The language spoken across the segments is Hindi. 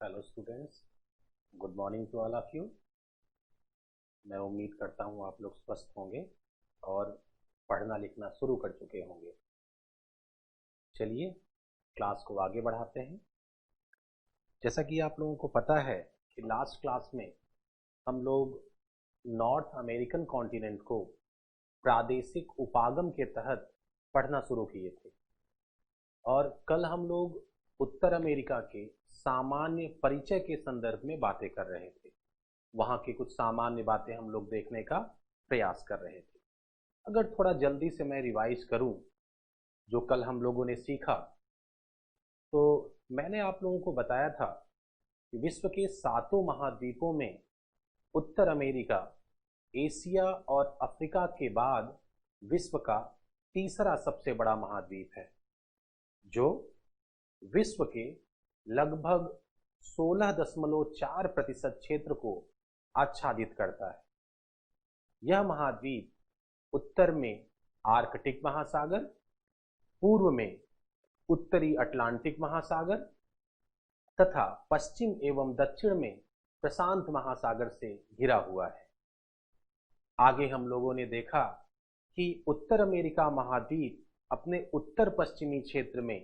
Hello students, good morning to all of you. मैं उम्मीद करता हूँ आप लोग स्वस्थ होंगे और पढ़ना लिखना शुरू कर चुके होंगे। चलिए क्लास को आगे बढ़ाते हैं। जैसा कि आप लोगों को पता है कि लास्ट क्लास में हम लोग नॉर्थ अमेरिकन कॉन्टिनेंट को प्रादेशिक उपागम के तहत पढ़ना शुरू किए थे और कल हम लोग उत्तर अमेरिका के सामान्य परिचय के संदर्भ में बातें कर रहे थे। वहाँ की कुछ सामान्य बातें हम लोग देखने का प्रयास कर रहे थे। अगर थोड़ा जल्दी से मैं रिवाइज करूं जो कल हम लोगों ने सीखा, तो मैंने आप लोगों को बताया था कि विश्व के 7 महाद्वीपों में उत्तर अमेरिका, एशिया और अफ्रीका के बाद विश्व का तीसरा सबसे बड़ा महाद्वीप है, जो विश्व के लगभग 16.4% क्षेत्र को आच्छादित करता है। यह महाद्वीप उत्तर में आर्कटिक महासागर, पूर्व में उत्तरी अटलांटिक महासागर तथा पश्चिम एवं दक्षिण में प्रशांत महासागर से घिरा हुआ है। आगे हम लोगों ने देखा कि उत्तर अमेरिका महाद्वीप अपने उत्तर पश्चिमी क्षेत्र में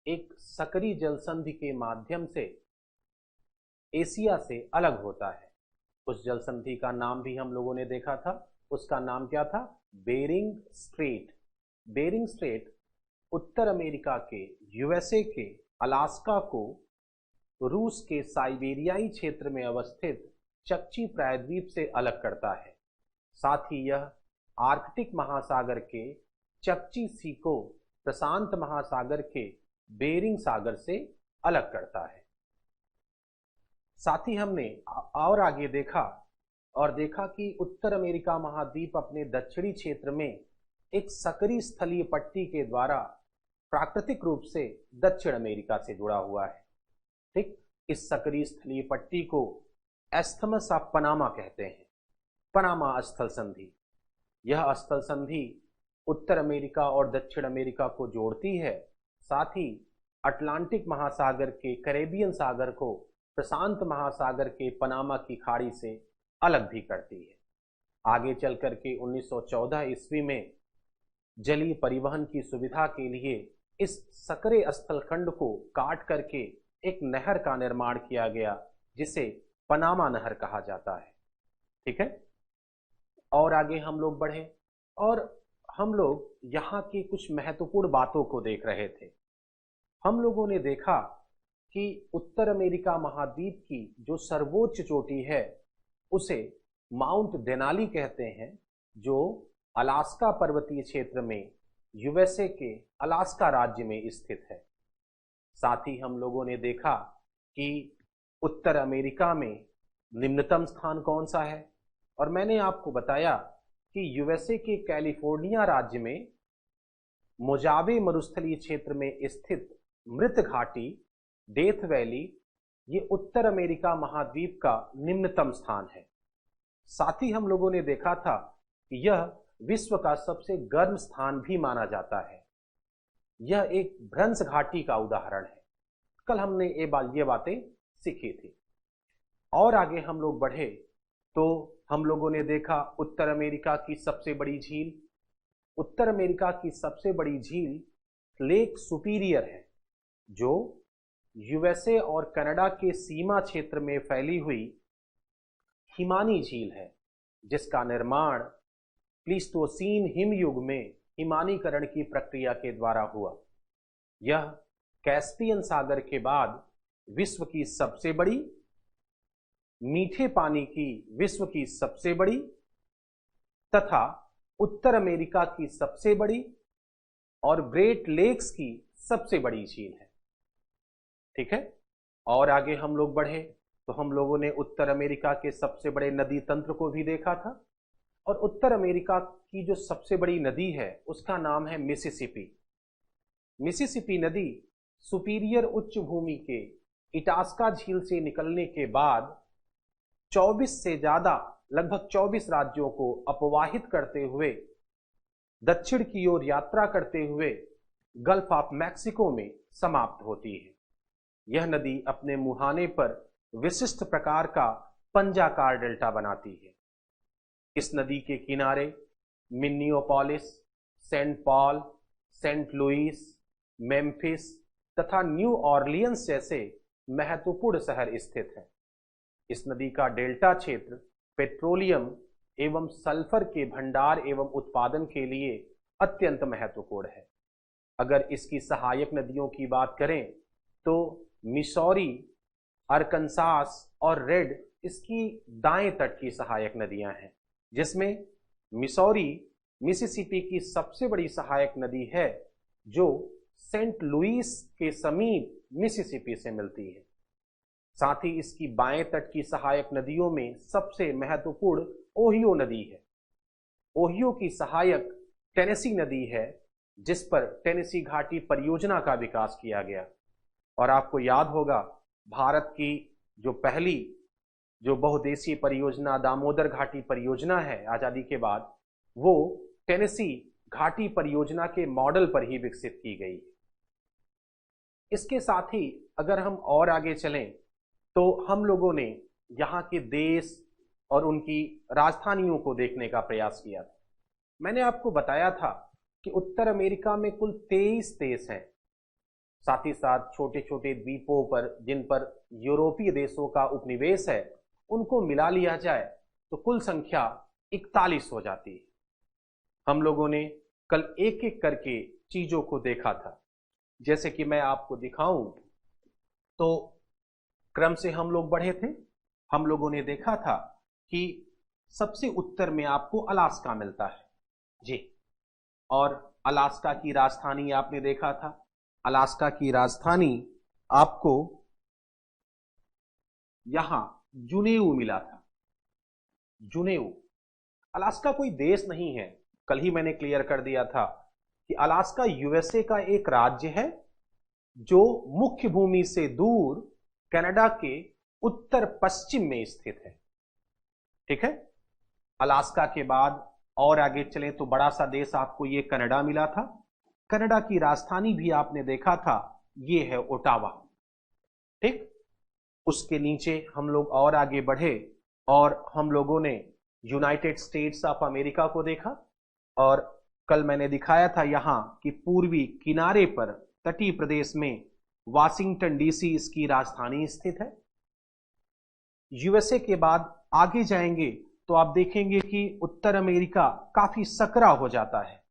एक सक्रिय जलसंधि के माध्यम से एशिया से अलग होता है। उस जलसंधि का नाम भी हम लोगों ने देखा था। उसका नाम क्या था? Bering Strait. बेरिंग स्ट्रेट उत्तर अमेरिका के यूएसए के अलास्का को रूस के साइबेरियाई क्षेत्र में अवस्थित चकची प्रायद्वीप से अलग करता है। साथ ही यह आर्कटिक महासागर के चकची सी को प्रशांत महासागर के बेरिंग सागर से अलग करता है। साथ ही हमने और आगे देखा कि उत्तर अमेरिका महाद्वीप अपने दक्षिणी क्षेत्र में एक सक्रिय स्थलीय पट्टी के द्वारा प्राकृतिक रूप से दक्षिण अमेरिका से जुड़ा हुआ है। ठीक, इस सक्रिय स्थलीय पट्टी को एस्थमस ऑफ पनामा कहते हैं, पनामा स्थल संधि। यह स्थल संधि उत्तर अमेरिका और दक्षिण अमेरिका को जोड़ती है, साथ ही अटलांटिक महासागर के कैरेबियन सागर को प्रशांत महासागर के पनामा की खाड़ी से अलग भी करती है। आगे चल करके 1914 ईस्वी में जलीय परिवहन की सुविधा के लिए इस सक्रिय स्थलखंड को काट करके एक नहर का निर्माण किया गया, जिसे पनामा नहर कहा जाता है। ठीक है, और आगे हम लोग बढ़े और हम लोग यहाँ की कुछ महत्वपूर्ण बातों को देख रहे थे। हम लोगों ने देखा कि उत्तर अमेरिका महाद्वीप की जो सर्वोच्च चोटी है उसे माउंट देनाली कहते हैं, जो अलास्का पर्वतीय क्षेत्र में यूएसए के अलास्का राज्य में स्थित है। साथ ही हम लोगों ने देखा कि उत्तर अमेरिका में निम्नतम स्थान कौन सा है, और मैंने आपको बताया कि यूएसए के कैलिफोर्निया राज्य में मोजावे मरुस्थलीय क्षेत्र में स्थित मृत घाटी डेथ वैली, ये उत्तर अमेरिका महाद्वीप का निम्नतम स्थान है। साथ ही हम लोगों ने देखा था कि यह विश्व का सबसे गर्म स्थान भी माना जाता है। यह एक भ्रंश घाटी का उदाहरण है। कल हमने ये बातें सीखी थी। और आगे हम लोग बढ़े तो हम लोगों ने देखा उत्तर अमेरिका की सबसे बड़ी झील। उत्तर अमेरिका की सबसे बड़ी झील लेक सुपीरियर है, जो यूएसए और कनाडा के सीमा क्षेत्र में फैली हुई हिमानी झील है, जिसका निर्माण प्लीस्टोसीन हिमयुग में हिमानीकरण की प्रक्रिया के द्वारा हुआ। यह कैस्पियन सागर के बाद विश्व की सबसे बड़ी, मीठे पानी की विश्व की सबसे बड़ी तथा उत्तर अमेरिका की सबसे बड़ी और ग्रेट लेक्स की सबसे बड़ी झील है। ठीक है, और आगे हम लोग बढ़े तो हम लोगों ने उत्तर अमेरिका के सबसे बड़े नदी तंत्र को भी देखा था, और उत्तर अमेरिका की जो सबसे बड़ी नदी है उसका नाम है मिसिसिपी। मिसिसिपी नदी सुपीरियर उच्च भूमि के इटास्का झील से निकलने के बाद 24 से ज्यादा लगभग 24 राज्यों को अपवाहित करते हुए दक्षिण की ओर यात्रा करते हुए गल्फ ऑफ मैक्सिको में समाप्त होती है। यह नदी अपने मुहाने पर विशिष्ट प्रकार का पंजाकार डेल्टा बनाती है। इस नदी के किनारे Minneapolis, Saint Paul, Saint Louis, Memphis तथा न्यू ऑरलियंस जैसे महत्वपूर्ण शहर स्थित हैं। इस नदी का डेल्टा क्षेत्र पेट्रोलियम एवं सल्फर के भंडार एवं उत्पादन के लिए अत्यंत महत्वपूर्ण है। अगर इसकी सहायक नदियों की बात करें तो मिसौरी, अरकनसास और रेड इसकी दाएं तट की सहायक नदियां हैं, जिसमें मिसौरी मिसिसिपी की सबसे बड़ी सहायक नदी है, जो सेंट लुइस के समीप मिसिसिपी से मिलती है। साथ ही इसकी बाएं तट की सहायक नदियों में सबसे महत्वपूर्ण ओहियो नदी है। ओहियो की सहायक टेनेसी नदी है, जिस पर टेनेसी घाटी परियोजना का विकास किया गया। और आपको याद होगा, भारत की जो पहली बहुउद्देशीय परियोजना दामोदर घाटी परियोजना है आजादी के बाद, वो टेनेसी घाटी परियोजना के मॉडल पर ही विकसित की गई। इसके साथ ही अगर हम और आगे चलें तो हम लोगों ने यहाँ के देश और उनकी राजधानियों को देखने का प्रयास किया था। मैंने आपको बताया था कि उत्तर अमेरिका में कुल 23 देश हैं। साथ ही साथ छोटे छोटे द्वीपों पर, जिन पर यूरोपीय देशों का उपनिवेश है, उनको मिला लिया जाए तो कुल संख्या 41 हो जाती है। हम लोगों ने कल एक एक करके चीजों को देखा था। जैसे कि मैं आपको दिखाऊं तो क्रम से हम लोग बढ़े थे। हम लोगों ने देखा था कि सबसे उत्तर में आपको अलास्का मिलता है जी, और अलास्का की राजधानी आपने देखा था। अलास्का की राजधानी आपको यहां जुनेऊ मिला था। जुनेऊ, अलास्का कोई देश नहीं है। कल ही मैंने क्लियर कर दिया था कि अलास्का यूएसए का एक राज्य है जो मुख्य भूमि से दूर कनाडा के उत्तर पश्चिम में स्थित है। ठीक है, अलास्का के बाद और आगे चले तो बड़ा सा देश आपको ये कनाडा मिला था। कनाडा की राजधानी भी आपने देखा था, ये है ओटावा। ठीक, उसके नीचे हम लोग और आगे बढ़े और हम लोगों ने यूनाइटेड स्टेट्स ऑफ अमेरिका को देखा। और कल मैंने दिखाया था यहां कि पूर्वी किनारे पर तटीय प्रदेश में वाशिंगटन डीसी इसकी राजधानी स्थित है। यूएसए के बाद आगे जाएंगे तो आप देखेंगे कि उत्तर अमेरिका काफी सकरा हो जाता है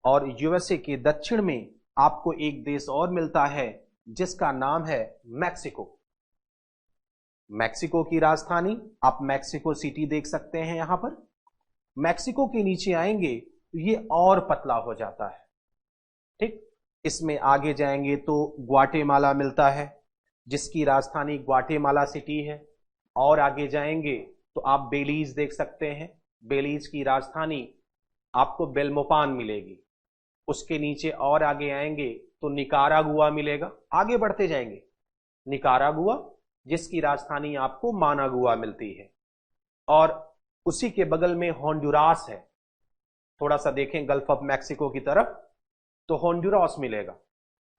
और यूएसए के दक्षिण में आपको एक देश और मिलता है जिसका नाम है मैक्सिको। मैक्सिको की राजधानी आप मैक्सिको सिटी देख सकते हैं यहां पर। मैक्सिको के नीचे आएंगे तो ये और पतला हो जाता है। ठीक, इसमें आगे जाएंगे तो ग्वाटेमाला मिलता है जिसकी राजधानी ग्वाटेमाला सिटी है। और आगे जाएंगे तो आप बेलीज देख सकते हैं, बेलीज की राजधानी आपको बेल्मोपान मिलेगी। उसके नीचे और आगे आएंगे तो निकारागुआ मिलेगा। आगे बढ़ते जाएंगे, निकारागुआ जिसकी राजधानी आपको मानागुआ मिलती है। और उसी के बगल में होंडुरास है। थोड़ा सा देखें गल्फ ऑफ मैक्सिको की तरफ तो होंडुरास मिलेगा।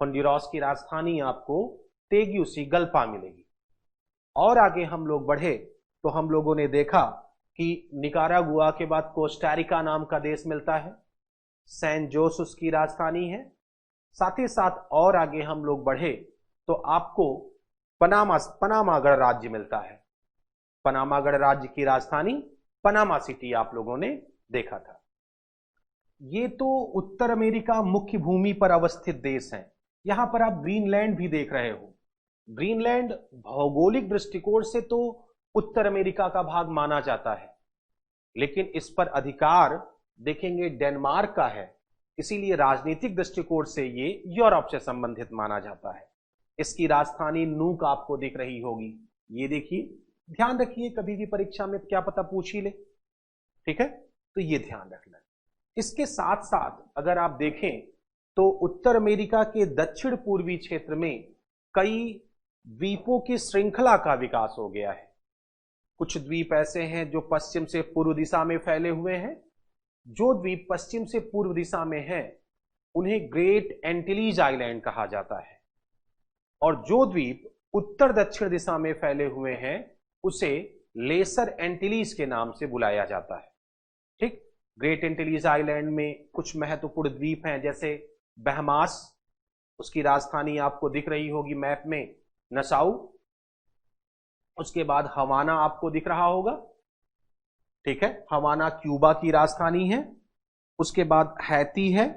होंडुरास की राजधानी आपको तेग्युसिगल्पा मिलेगी। और आगे हम लोग बढ़े तो हम लोगों ने देखा कि निकारागुआ के बाद कोस्टारिका नाम का देश मिलता है। सैन जोस उसकी राजधानी है। साथ ही साथ और आगे हम लोग बढ़े तो आपको पनामागढ़ राज्य मिलता है। पनामागढ़ राज्य की राजधानी पनामा सिटी आप लोगों ने देखा था। ये तो उत्तर अमेरिका मुख्य भूमि पर अवस्थित देश हैं। यहां पर आप ग्रीनलैंड भी देख रहे हो। ग्रीनलैंड भौगोलिक दृष्टिकोण से तो उत्तर अमेरिका का भाग माना जाता है, लेकिन इस पर अधिकार देखेंगे डेनमार्क का है, इसीलिए राजनीतिक दृष्टिकोण से ये यूरोप से संबंधित माना जाता है। इसकी राजधानी नूक आपको दिख रही होगी, ये देखिए। ध्यान रखिए, कभी भी परीक्षा में क्या पता पूछ ही ले, ठीक है, तो ये ध्यान रखना। इसके साथ साथ अगर आप देखें तो उत्तर अमेरिका के दक्षिण पूर्वी क्षेत्र में कई द्वीपों की श्रृंखला का विकास हो गया है। कुछ द्वीप ऐसे हैं जो पश्चिम से पूर्व दिशा में फैले हुए हैं। जो द्वीप पश्चिम से पूर्व दिशा में हैं उन्हें ग्रेट एंटिलीज आइलैंड कहा जाता है। और जो द्वीप उत्तर दक्षिण दिशा में फैले हुए हैं उसे लेसर एंटिलीज के नाम से बुलाया जाता है। ठीक, ग्रेट एंटिलीज आइलैंड में कुछ महत्वपूर्ण द्वीप हैं, जैसे बहमास, उसकी राजधानी आपको दिख रही होगी मैप में, नसाउ। उसके बाद हवाना आपको दिख रहा होगा, ठीक है, हवाना क्यूबा की राजधानी है। उसके बाद हैती है,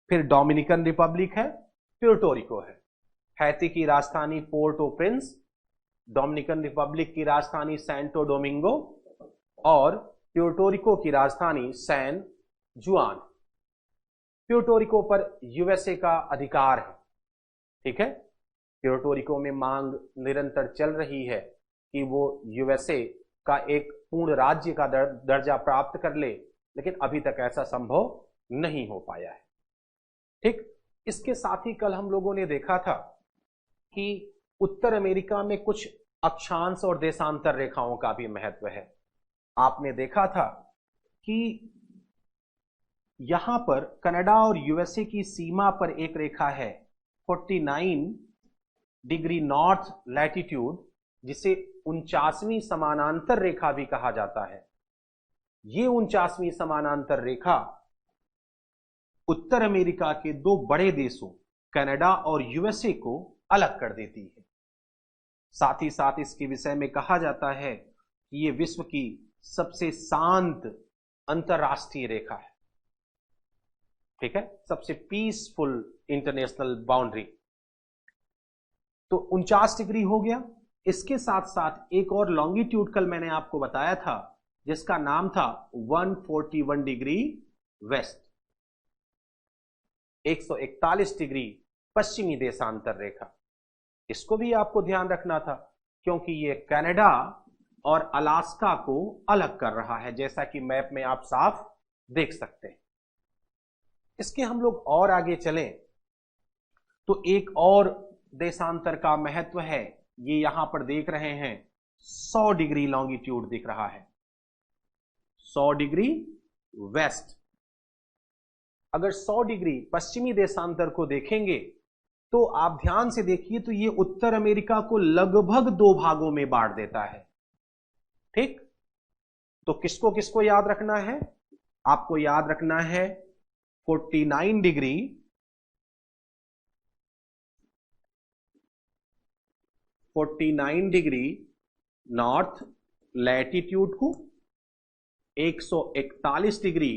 फिर डोमिनिकन रिपब्लिक है, प्यूर्टोरिको है। हैती की राजधानी पोर्ट ओ प्रिंस, डोमिनिकन रिपब्लिक की राजधानी सैंटो डोमिंगो और प्यूर्टोरिको की राजधानी सैन जुआन। प्यूर्टोरिको पर यूएसए का अधिकार है, ठीक है। प्यूर्टोरिको में मांग निरंतर चल रही है कि वो यूएसए का एक पूर्ण राज्य का दर्जा प्राप्त कर ले, लेकिन अभी तक ऐसा संभव नहीं हो पाया है। ठीक, इसके साथ ही कल हम लोगों ने देखा था कि उत्तर अमेरिका में कुछ अक्षांश और देशांतर रेखाओं का भी महत्व है। आपने देखा था कि यहां पर कनाडा और यूएसए की सीमा पर एक रेखा है 49 डिग्री नॉर्थ लैटिट्यूड, जिसे 49वीं समानांतर रेखा भी कहा जाता है। ये 49वीं समानांतर रेखा उत्तर अमेरिका के दो बड़े देशों कनाडा और यूएसए को अलग कर देती है। साथ ही साथ इसके विषय में कहा जाता है कि यह विश्व की सबसे शांत अंतरराष्ट्रीय रेखा है, ठीक है, सबसे पीसफुल इंटरनेशनल बाउंड्री। तो 49 डिग्री हो गया। इसके साथ साथ एक और लॉन्गिट्यूड कल मैंने आपको बताया था, जिसका नाम था 141 डिग्री वेस्ट, 141 डिग्री पश्चिमी देशांतर रेखा। इसको भी आपको ध्यान रखना था, क्योंकि ये कनाडा और अलास्का को अलग कर रहा है, जैसा कि मैप में आप साफ देख सकते हैं। इसके हम लोग और आगे चलें तो एक और देशांतर का महत्व है, ये यहां पर देख रहे हैं 100 डिग्री लॉन्गिट्यूड दिख रहा है, 100 डिग्री वेस्ट। अगर 100 डिग्री पश्चिमी देशांतर को देखेंगे तो आप ध्यान से देखिए तो ये उत्तर अमेरिका को लगभग दो भागों में बांट देता है। ठीक, तो किसको किसको याद रखना है? आपको याद रखना है 49 डिग्री नॉर्थ लैटिट्यूड को, 141 डिग्री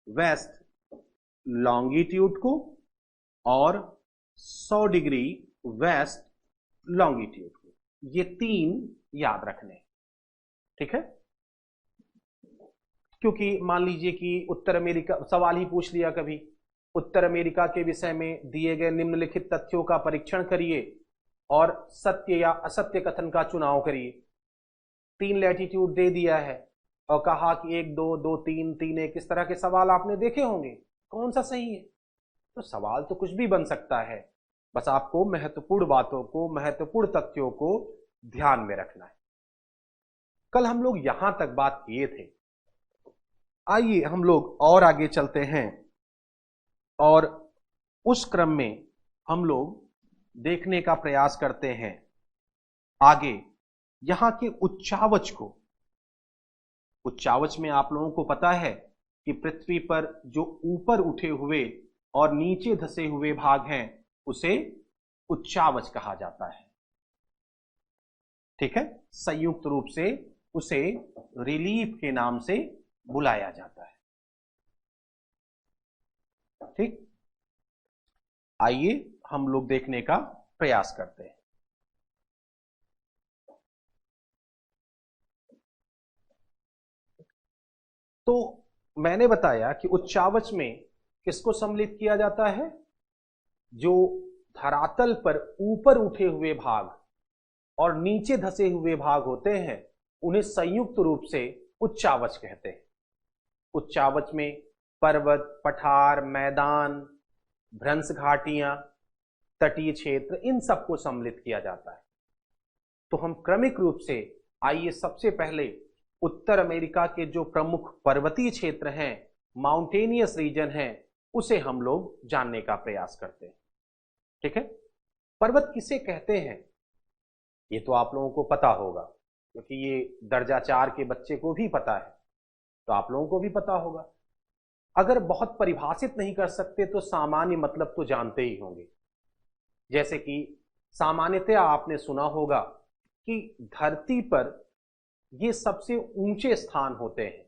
वेस्ट लॉन्गिट्यूड को और 100 डिग्री वेस्ट लॉन्गिट्यूड को। ये तीन याद रखने, ठीक है। क्योंकि मान लीजिए कि उत्तर अमेरिका, सवाल ही पूछ लिया कभी, उत्तर अमेरिका के विषय में दिए गए निम्नलिखित तथ्यों का परीक्षण करिए और सत्य या असत्य कथन का चुनाव करिए। 3 लैटिट्यूड दे दिया है और कहा कि 1 2 2 3 3 1, इस तरह के सवाल आपने देखे होंगे। कौन सा सही है? तो सवाल तो कुछ भी बन सकता है, बस आपको महत्वपूर्ण बातों को, महत्वपूर्ण तथ्यों को ध्यान में रखना है। कल हम लोग यहां तक बात किए थे। आइए हम लोग और आगे चलते हैं और उस क्रम में हम लोग देखने का प्रयास करते हैं आगे यहां के उच्चावच को। उच्चावच में आप लोगों को पता है कि पृथ्वी पर जो ऊपर उठे हुए और नीचे धसे हुए भाग हैं उसे उच्चावच कहा जाता है, ठीक है। संयुक्त रूप से उसे रिलीफ के नाम से बुलाया जाता है, ठीक। आइए हम लोग देखने का प्रयास करते हैं। तो मैंने बताया कि उच्चावच में किसको सम्मिलित किया जाता है? जो धरातल पर ऊपर उठे हुए भाग और नीचे धसे हुए भाग होते हैं उन्हें संयुक्त रूप से उच्चावच कहते हैं। उच्चावच में पर्वत, पठार, मैदान, भ्रंश घाटियां, तटीय क्षेत्र, इन सबको सम्मिलित किया जाता है। तो हम क्रमिक रूप से आइए सबसे पहले उत्तर अमेरिका के जो प्रमुख पर्वतीय क्षेत्र हैं, माउंटेनियस रीजन हैं, उसे हम लोग जानने का प्रयास करते हैं, ठीक है। पर्वत किसे कहते हैं ये तो आप लोगों को पता होगा, क्योंकि ये दर्जा 4 के बच्चे को भी पता है, तो आप लोगों को भी पता होगा। अगर बहुत परिभाषित नहीं कर सकते तो सामान्य मतलब तो जानते ही होंगे। जैसे कि सामान्यतः आपने सुना होगा कि धरती पर ये सबसे ऊंचे स्थान होते हैं,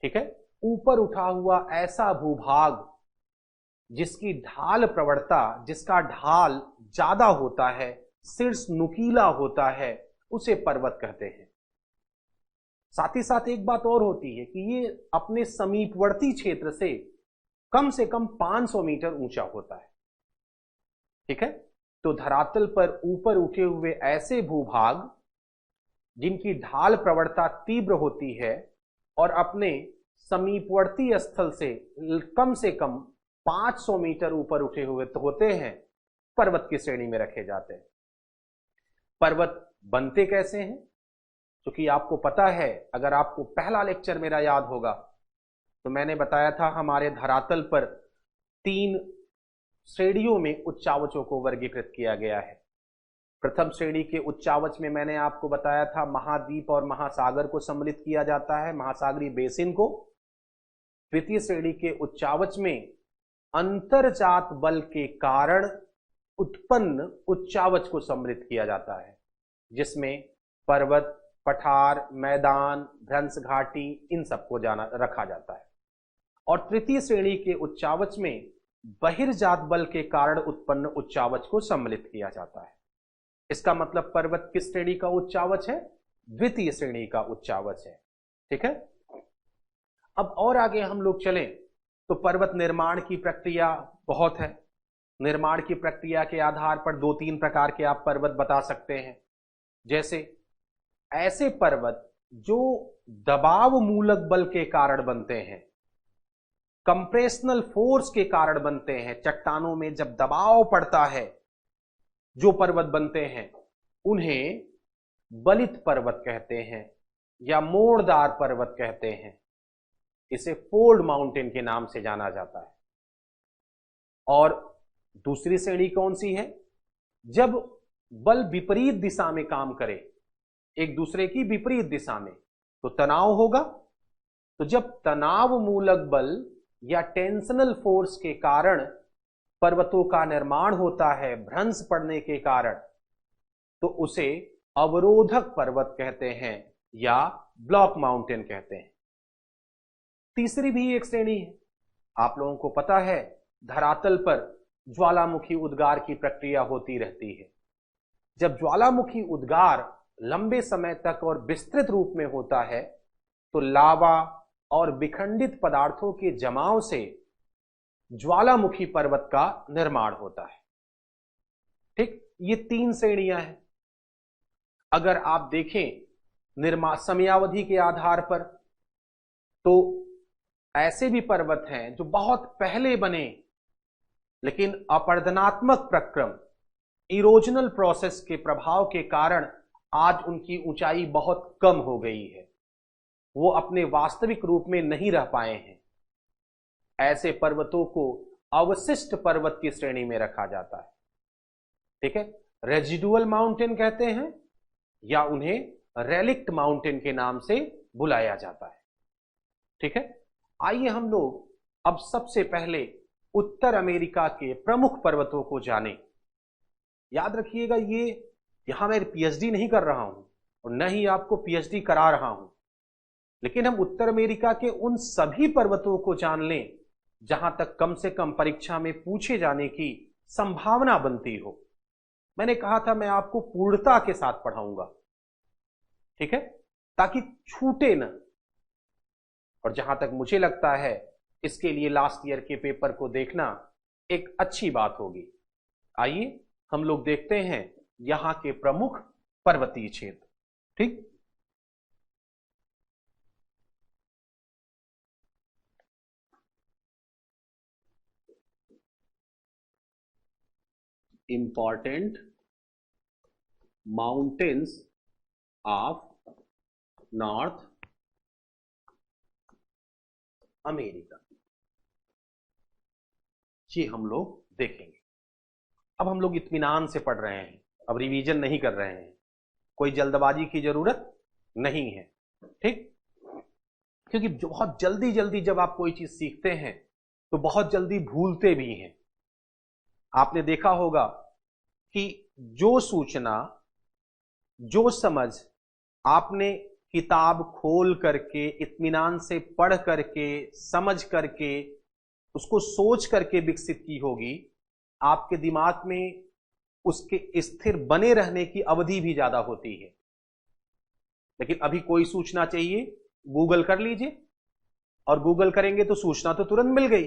ठीक है। ऊपर उठा हुआ ऐसा भूभाग जिसकी ढाल प्रवणता, जिसका ढाल ज्यादा होता है, शीर्ष नुकीला होता है, उसे पर्वत कहते हैं। साथ ही साथ एक बात और होती है कि ये अपने समीपवर्ती क्षेत्र से कम 500 मीटर ऊंचा होता है, ठीक है। तो धरातल पर ऊपर उठे हुए ऐसे भूभाग जिनकी ढाल प्रवणता तीव्र होती है और अपने समीपवर्ती स्थल से कम 500 मीटर ऊपर उठे हुए तो होते हैं, पर्वत की श्रेणी में रखे जाते हैं। पर्वत बनते कैसे हैं? क्योंकि आपको पता है, अगर आपको पहला लेक्चर मेरा याद होगा तो मैंने बताया था हमारे धरातल पर 3 श्रेणियों में उच्चावचों को वर्गीकृत किया गया है। प्रथम श्रेणी के उच्चावच में मैंने आपको बताया था महाद्वीप और महासागर को सम्मिलित किया जाता है, महासागरीय बेसिन को। द्वितीय श्रेणी के उच्चावच में अंतरजात बल के कारण उत्पन्न उच्चावच को सम्मिलित किया जाता है, जिसमें पर्वत, पठार, मैदान, भ्रंश घाटी, इन सबको रखा जाता है। और तृतीय श्रेणी के उच्चावच में बहिर्जात बल के कारण उत्पन्न उच्चावच को सम्मिलित किया जाता है। इसका मतलब पर्वत किस श्रेणी का उच्चावच है? द्वितीय श्रेणी का उच्चावच है, ठीक है। अब और आगे हम लोग चलें तो पर्वत निर्माण की प्रक्रिया बहुत है। निर्माण की प्रक्रिया के आधार पर 2-3 प्रकार के आप पर्वत बता सकते हैं। जैसे ऐसे पर्वत जो दबाव मूलक बल के कारण बनते हैं, कंप्रेशनल फोर्स के कारण बनते हैं, चट्टानों में जब दबाव पड़ता है जो पर्वत बनते हैं उन्हें बलित पर्वत कहते हैं या मोड़दार पर्वत कहते हैं। इसे फोल्ड माउंटेन के नाम से जाना जाता है। और दूसरी श्रेणी कौन सी है? जब बल विपरीत दिशा में काम करे, एक दूसरे की विपरीत दिशा में, तो तनाव होगा। तो जब तनाव मूलक बल या टेंशनल फोर्स के कारण पर्वतों का निर्माण होता है भ्रंश पड़ने के कारण, तो उसे अवरोधक पर्वत कहते हैं या ब्लॉक माउंटेन कहते हैं। तीसरी भी एक श्रेणी है। आप लोगों को पता है धरातल पर ज्वालामुखी उद्गार की प्रक्रिया होती रहती है। जब ज्वालामुखी उद्गार लंबे समय तक और विस्तृत रूप में होता है तो लावा और विखंडित पदार्थों के जमाव से ज्वालामुखी पर्वत का निर्माण होता है, ठीक। ये 3 श्रेणियां हैं। अगर आप देखें समयावधि के आधार पर, तो ऐसे भी पर्वत हैं जो बहुत पहले बने, लेकिन अपरदनात्मक प्रक्रम, इरोजनल प्रोसेस के प्रभाव के कारण आज उनकी ऊंचाई बहुत कम हो गई है, वो अपने वास्तविक रूप में नहीं रह पाए हैं। ऐसे पर्वतों को अवशिष्ट पर्वत की श्रेणी में रखा जाता है, ठीक है। रेजिडुअल माउंटेन कहते हैं या उन्हें रेलिक्ट माउंटेन के नाम से बुलाया जाता है, ठीक है। आइए हम लोग अब सबसे पहले उत्तर अमेरिका के प्रमुख पर्वतों को जानें। याद रखिएगा, ये यहां मैं पीएचडी नहीं कर रहा हूं और न ही आपको पीएचडी करा रहा हूं, लेकिन हम उत्तर अमेरिका के उन सभी पर्वतों को जान लें जहां तक कम से कम परीक्षा में पूछे जाने की संभावना बनती हो। मैंने कहा था मैं आपको पूर्णता के साथ पढ़ाऊंगा, ठीक है, ताकि छूटे न। और जहां तक मुझे लगता है इसके लिए लास्ट ईयर के पेपर को देखना एक अच्छी बात होगी। आइए हम लोग देखते हैं यहां के प्रमुख पर्वतीय क्षेत्र, ठीक। Important mountains of north America, ये हम लोग देखेंगे। अब हम लोग इत्मीनान से पढ़ रहे हैं, अब रिवीजन नहीं कर रहे हैं, कोई जल्दबाजी की जरूरत नहीं है, ठीक। क्योंकि बहुत जल्दी जल्दी जब आप कोई चीज सीखते हैं तो बहुत जल्दी भूलते भी हैं। आपने देखा होगा कि जो सूचना, जो समझ आपने किताब खोल करके इत्मीनान से पढ़ करके समझ करके उसको सोच करके विकसित की होगी, आपके दिमाग में उसके स्थिर बने रहने की अवधि भी ज्यादा होती है। लेकिन अभी कोई सूचना चाहिए, गूगल कर लीजिए, और गूगल करेंगे तो सूचना तो तुरंत मिल गई,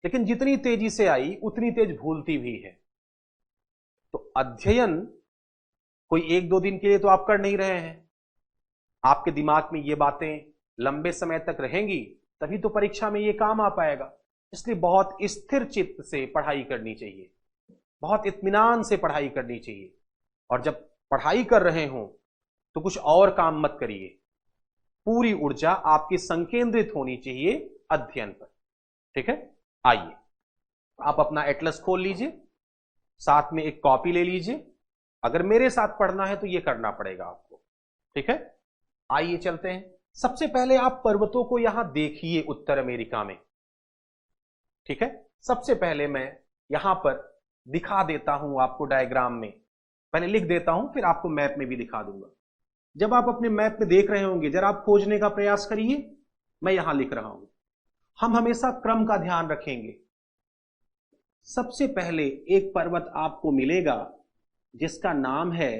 लेकिन जितनी तेजी से आई उतनी तेज भूलती भी है। तो अध्ययन कोई एक दो दिन के लिए तो आप कर नहीं रहे हैं, आपके दिमाग में ये बातें लंबे समय तक रहेंगी, तभी तो परीक्षा में ये काम आ पाएगा। इसलिए बहुत स्थिर चित्त से पढ़ाई करनी चाहिए, बहुत इत्मीनान से पढ़ाई करनी चाहिए। और जब पढ़ाई कर रहे हो तो कुछ और काम मत करिए, पूरी ऊर्जा आपकी संकेंद्रित होनी चाहिए अध्ययन पर, ठीक है। आइए, आप अपना एटलस खोल लीजिए, साथ में एक कॉपी ले लीजिए। अगर मेरे साथ पढ़ना है तो यह करना पड़ेगा आपको, ठीक है। आइए चलते हैं। सबसे पहले आप पर्वतों को यहां देखिए उत्तर अमेरिका में, ठीक है। सबसे पहले मैं यहां पर दिखा देता हूं आपको डायग्राम में, पहले लिख देता हूं फिर आपको मैप में भी दिखा दूंगा। जब आप अपने मैप में देख रहे होंगे, जरा आप खोजने का प्रयास करिए, मैं यहां लिख रहा हूं। हम हमेशा क्रम का ध्यान रखेंगे। सबसे पहले एक पर्वत आपको मिलेगा जिसका नाम है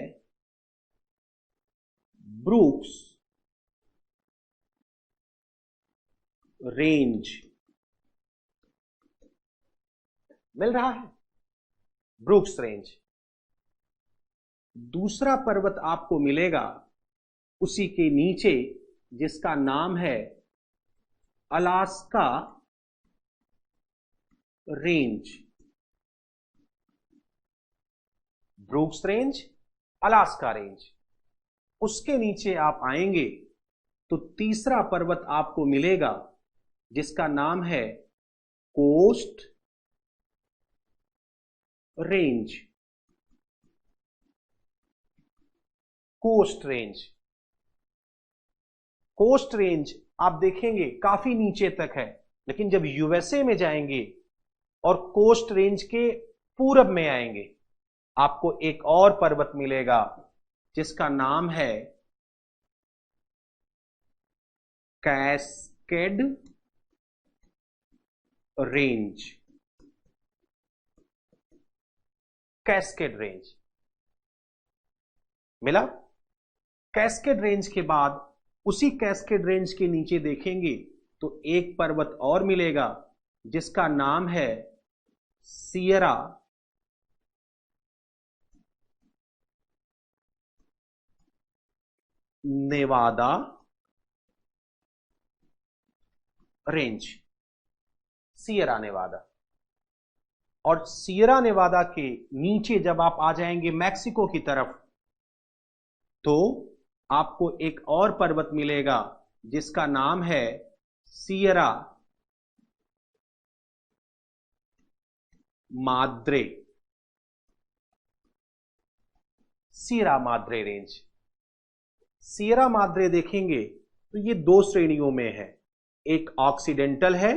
ब्रूक्स रेंज, मिल रहा है, ब्रूक्स रेंज। दूसरा पर्वत आपको मिलेगा उसी के नीचे जिसका नाम है Alaska range, Brooks range, Alaska range. उसके नीचे आप आएंगे तो तीसरा पर्वत आपको मिलेगा जिसका नाम है coast range, coast range. Coast range आप देखेंगे काफी नीचे तक है, लेकिन जब यूएसए में जाएंगे और कोस्ट रेंज के पूरब में आएंगे, आपको एक और पर्वत मिलेगा जिसका नाम है कैस्केड रेंज, कैस्केड रेंज मिला। कैस्केड रेंज के बाद उसी कैस्केड रेंज के नीचे देखेंगे तो एक पर्वत और मिलेगा जिसका नाम है Sierra Nevada range, Sierra Nevada. और सियरा नेवादा के नीचे जब आप आ जाएंगे मैक्सिको की तरफ तो आपको एक और पर्वत मिलेगा जिसका नाम है Sierra Madre, Sierra Madre range. Sierra Madre देखेंगे तो ये दो श्रेणियों में है, एक ऑक्सीडेंटल है,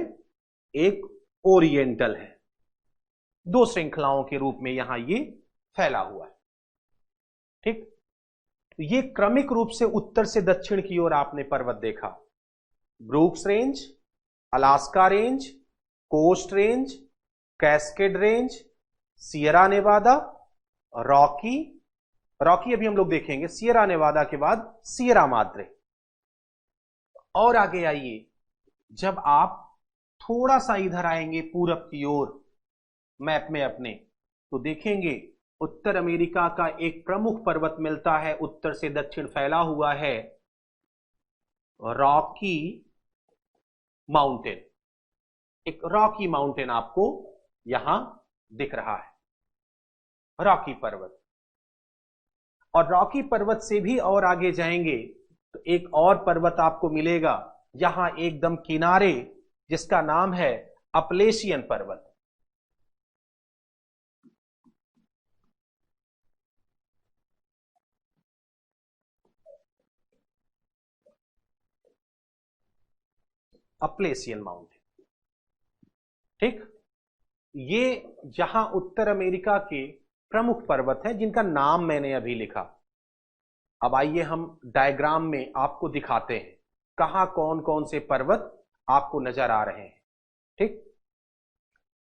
एक ओरिएंटल है, दो श्रृंखलाओं के रूप में यहां ये फैला हुआ है, ठीक। तो ये क्रमिक रूप से उत्तर से दक्षिण की ओर आपने पर्वत देखा, Brooks range, Alaska range, coast range, Cascade range, Sierra Nevada, Rocky, Rocky अभी हम लोग देखेंगे, सियरा नेवादा के बाद सियरा माद्रे। और आगे आइए, जब आप थोड़ा सा इधर आएंगे पूरब की ओर मैप में अपने, तो देखेंगे उत्तर अमेरिका का एक प्रमुख पर्वत मिलता है, उत्तर से दक्षिण फैला हुआ है, रॉकी माउंटेन। एक रॉकी माउंटेन आपको यहां दिख रहा है, रॉकी पर्वत। और रॉकी पर्वत से भी और आगे जाएंगे तो एक और पर्वत आपको मिलेगा यहां एकदम किनारे, जिसका नाम है अपलेशियन पर्वत, अप्लेसियन माउंटेन। ठीक, ये जहां उत्तर अमेरिका के प्रमुख पर्वत हैं जिनका नाम मैंने अभी लिखा। अब आइए हम डायग्राम में आपको दिखाते हैं कहां कौन कौन से पर्वत आपको नजर आ रहे हैं। ठीक,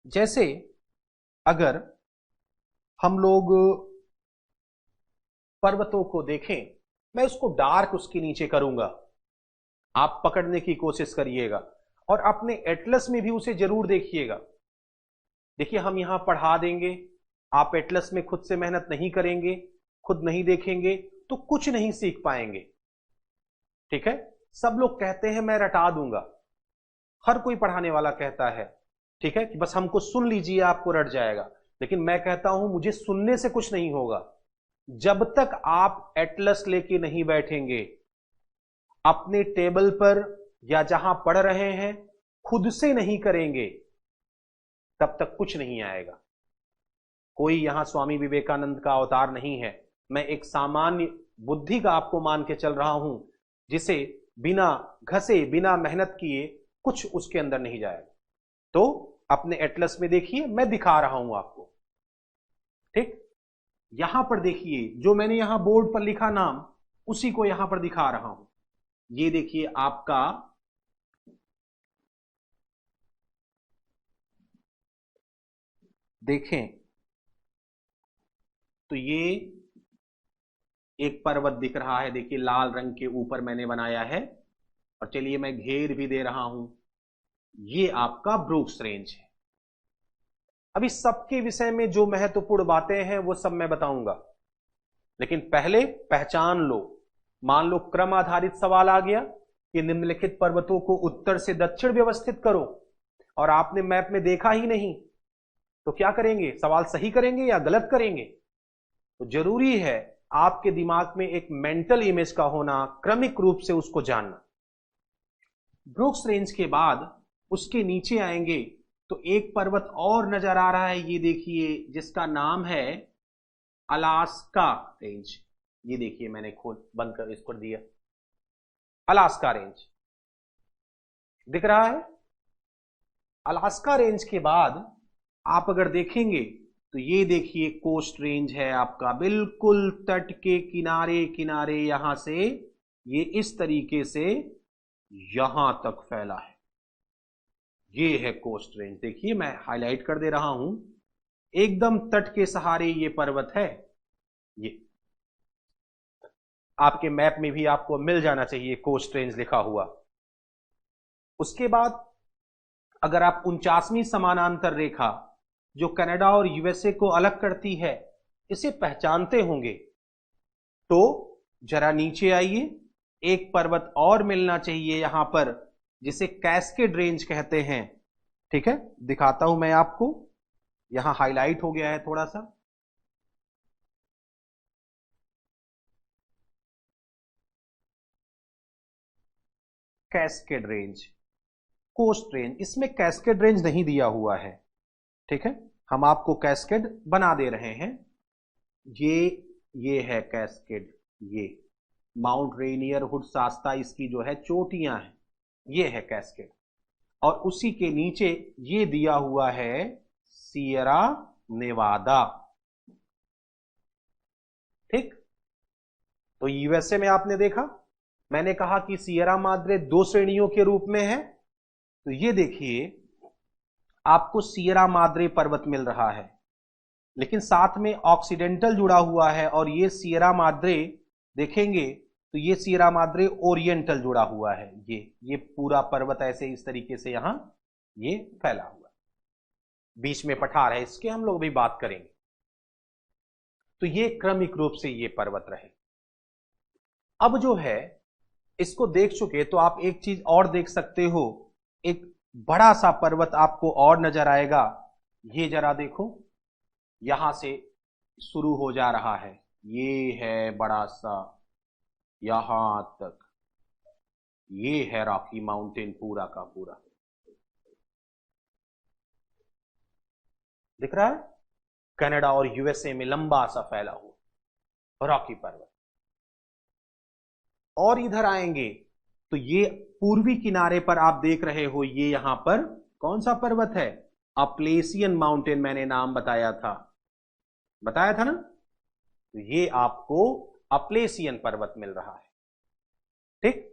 जैसे अगर हम लोग पर्वतों को देखें, मैं उसको डार्क उसके नीचे करूंगा, आप पकड़ने की कोशिश करिएगा और अपने एटलस में भी उसे जरूर देखिएगा। देखिए हम यहां पढ़ा देंगे, आप एटलस में खुद से मेहनत नहीं करेंगे, खुद नहीं देखेंगे तो कुछ नहीं सीख पाएंगे। ठीक है, सब लोग कहते हैं मैं रटा दूंगा, हर कोई पढ़ाने वाला कहता है, ठीक है, कि बस हमको सुन लीजिए आपको रट जाएगा। लेकिन मैं कहता हूं मुझे सुनने से कुछ नहीं होगा। जब तक आप एटलस लेके नहीं बैठेंगे, अपने टेबल पर या जहां पढ़ रहे हैं खुद से नहीं करेंगे, तब तक कुछ नहीं आएगा। कोई यहां स्वामी विवेकानंद का अवतार नहीं है। मैं एक सामान्य बुद्धि का आपको मान के चल रहा हूं, जिसे बिना घसे बिना मेहनत किए कुछ उसके अंदर नहीं जाएगा। तो अपने एटलस में देखिए, मैं दिखा रहा हूं आपको। ठीक, यहां पर देखिए जो मैंने यहां बोर्ड पर लिखा नाम, उसी को यहां पर दिखा रहा हूं। ये देखिए आपका देखें तो ये एक पर्वत दिख रहा है, देखिए लाल रंग के ऊपर मैंने बनाया है, और चलिए मैं घेर भी दे रहा हूं। ये आपका ब्रूक्स रेंज है। अब इस सबके विषय में जो महत्वपूर्ण बातें हैं वो सब मैं बताऊंगा, लेकिन पहले पहचान लो। मान लो क्रम आधारित सवाल आ गया कि निम्नलिखित पर्वतों को उत्तर से दक्षिण व्यवस्थित करो, और आपने मैप में देखा ही नहीं, तो क्या करेंगे? सवाल सही करेंगे या गलत करेंगे? तो जरूरी है आपके दिमाग में एक मेंटल इमेज का होना, क्रमिक रूप से उसको जानना। ब्रूक्स रेंज के बाद उसके नीचे आएंगे तो एक पर्वत और नजर आ रहा है, ये देखिए, जिसका नाम है अलास्का रेंज। ये देखिए मैंने खोल बंद कर इसको दिया, अलास्का रेंज दिख रहा है। अलास्का रेंज के बाद आप अगर देखेंगे तो ये देखिए कोस्ट रेंज है आपका, बिल्कुल तट के किनारे किनारे, यहां से ये इस तरीके से यहां तक फैला है। ये है कोस्ट रेंज। देखिए मैं हाईलाइट कर दे रहा हूं, एकदम तट के सहारे ये पर्वत है। ये आपके मैप में भी आपको मिल जाना चाहिए कोस्ट रेंज लिखा हुआ। उसके बाद अगर आप 49वीं समानांतर रेखा जो कनाडा और यूएसए को अलग करती है, इसे पहचानते होंगे, तो जरा नीचे आइए। एक पर्वत और मिलना चाहिए यहां पर, जिसे कैस्केड रेंज कहते हैं। ठीक है, दिखाता हूं मैं आपको, यहां हाईलाइट हो गया है थोड़ा सा। कैस्केड रेंज, कोस्ट रेंज, इसमें कैस्केड रेंज नहीं दिया हुआ है। ठीक है, हम आपको कैस्केड बना दे रहे हैं। ये है कैस्केड, ये माउंट रेनियर, हुड शास्ता, इसकी जो है चोटियां हैं, ये है कैस्केड। और उसी के नीचे ये दिया हुआ है सियरा नेवादा। ठीक, तो यूएसए में आपने देखा, मैंने कहा कि सियरा माद्रे 2 श्रेणियों के रूप में है। तो ये देखिए आपको सियरा माद्रे पर्वत मिल रहा है, लेकिन साथ में ऑक्सीडेंटल जुड़ा हुआ है, और ये सियरा माद्रे देखेंगे तो ये सियरा माद्रे ओरिएंटल जुड़ा हुआ है। ये पूरा पर्वत ऐसे इस तरीके से यहां ये फैला हुआ, बीच में पठार है, इसके हम लोग भी बात करेंगे। तो ये क्रमिक रूप से ये पर्वत रहे। अब जो है इसको देख चुके, तो आप एक चीज और देख सकते हो, एक बड़ा सा पर्वत आपको और नजर आएगा। ये जरा देखो, यहां से शुरू हो जा रहा है, ये है बड़ा सा यहां तक, ये है रॉकी माउंटेन पूरा का पूरा। दिख रहा है, कनाडा और यूएसए में लंबा सा फैला हुआ रॉकी पर्वत। और इधर आएंगे तो ये पूर्वी किनारे पर आप देख रहे हो, ये यहां पर कौन सा पर्वत है? अपलेसियन माउंटेन, मैंने नाम बताया था ना। तो ये आपको अपलेसियन पर्वत मिल रहा है। ठीक,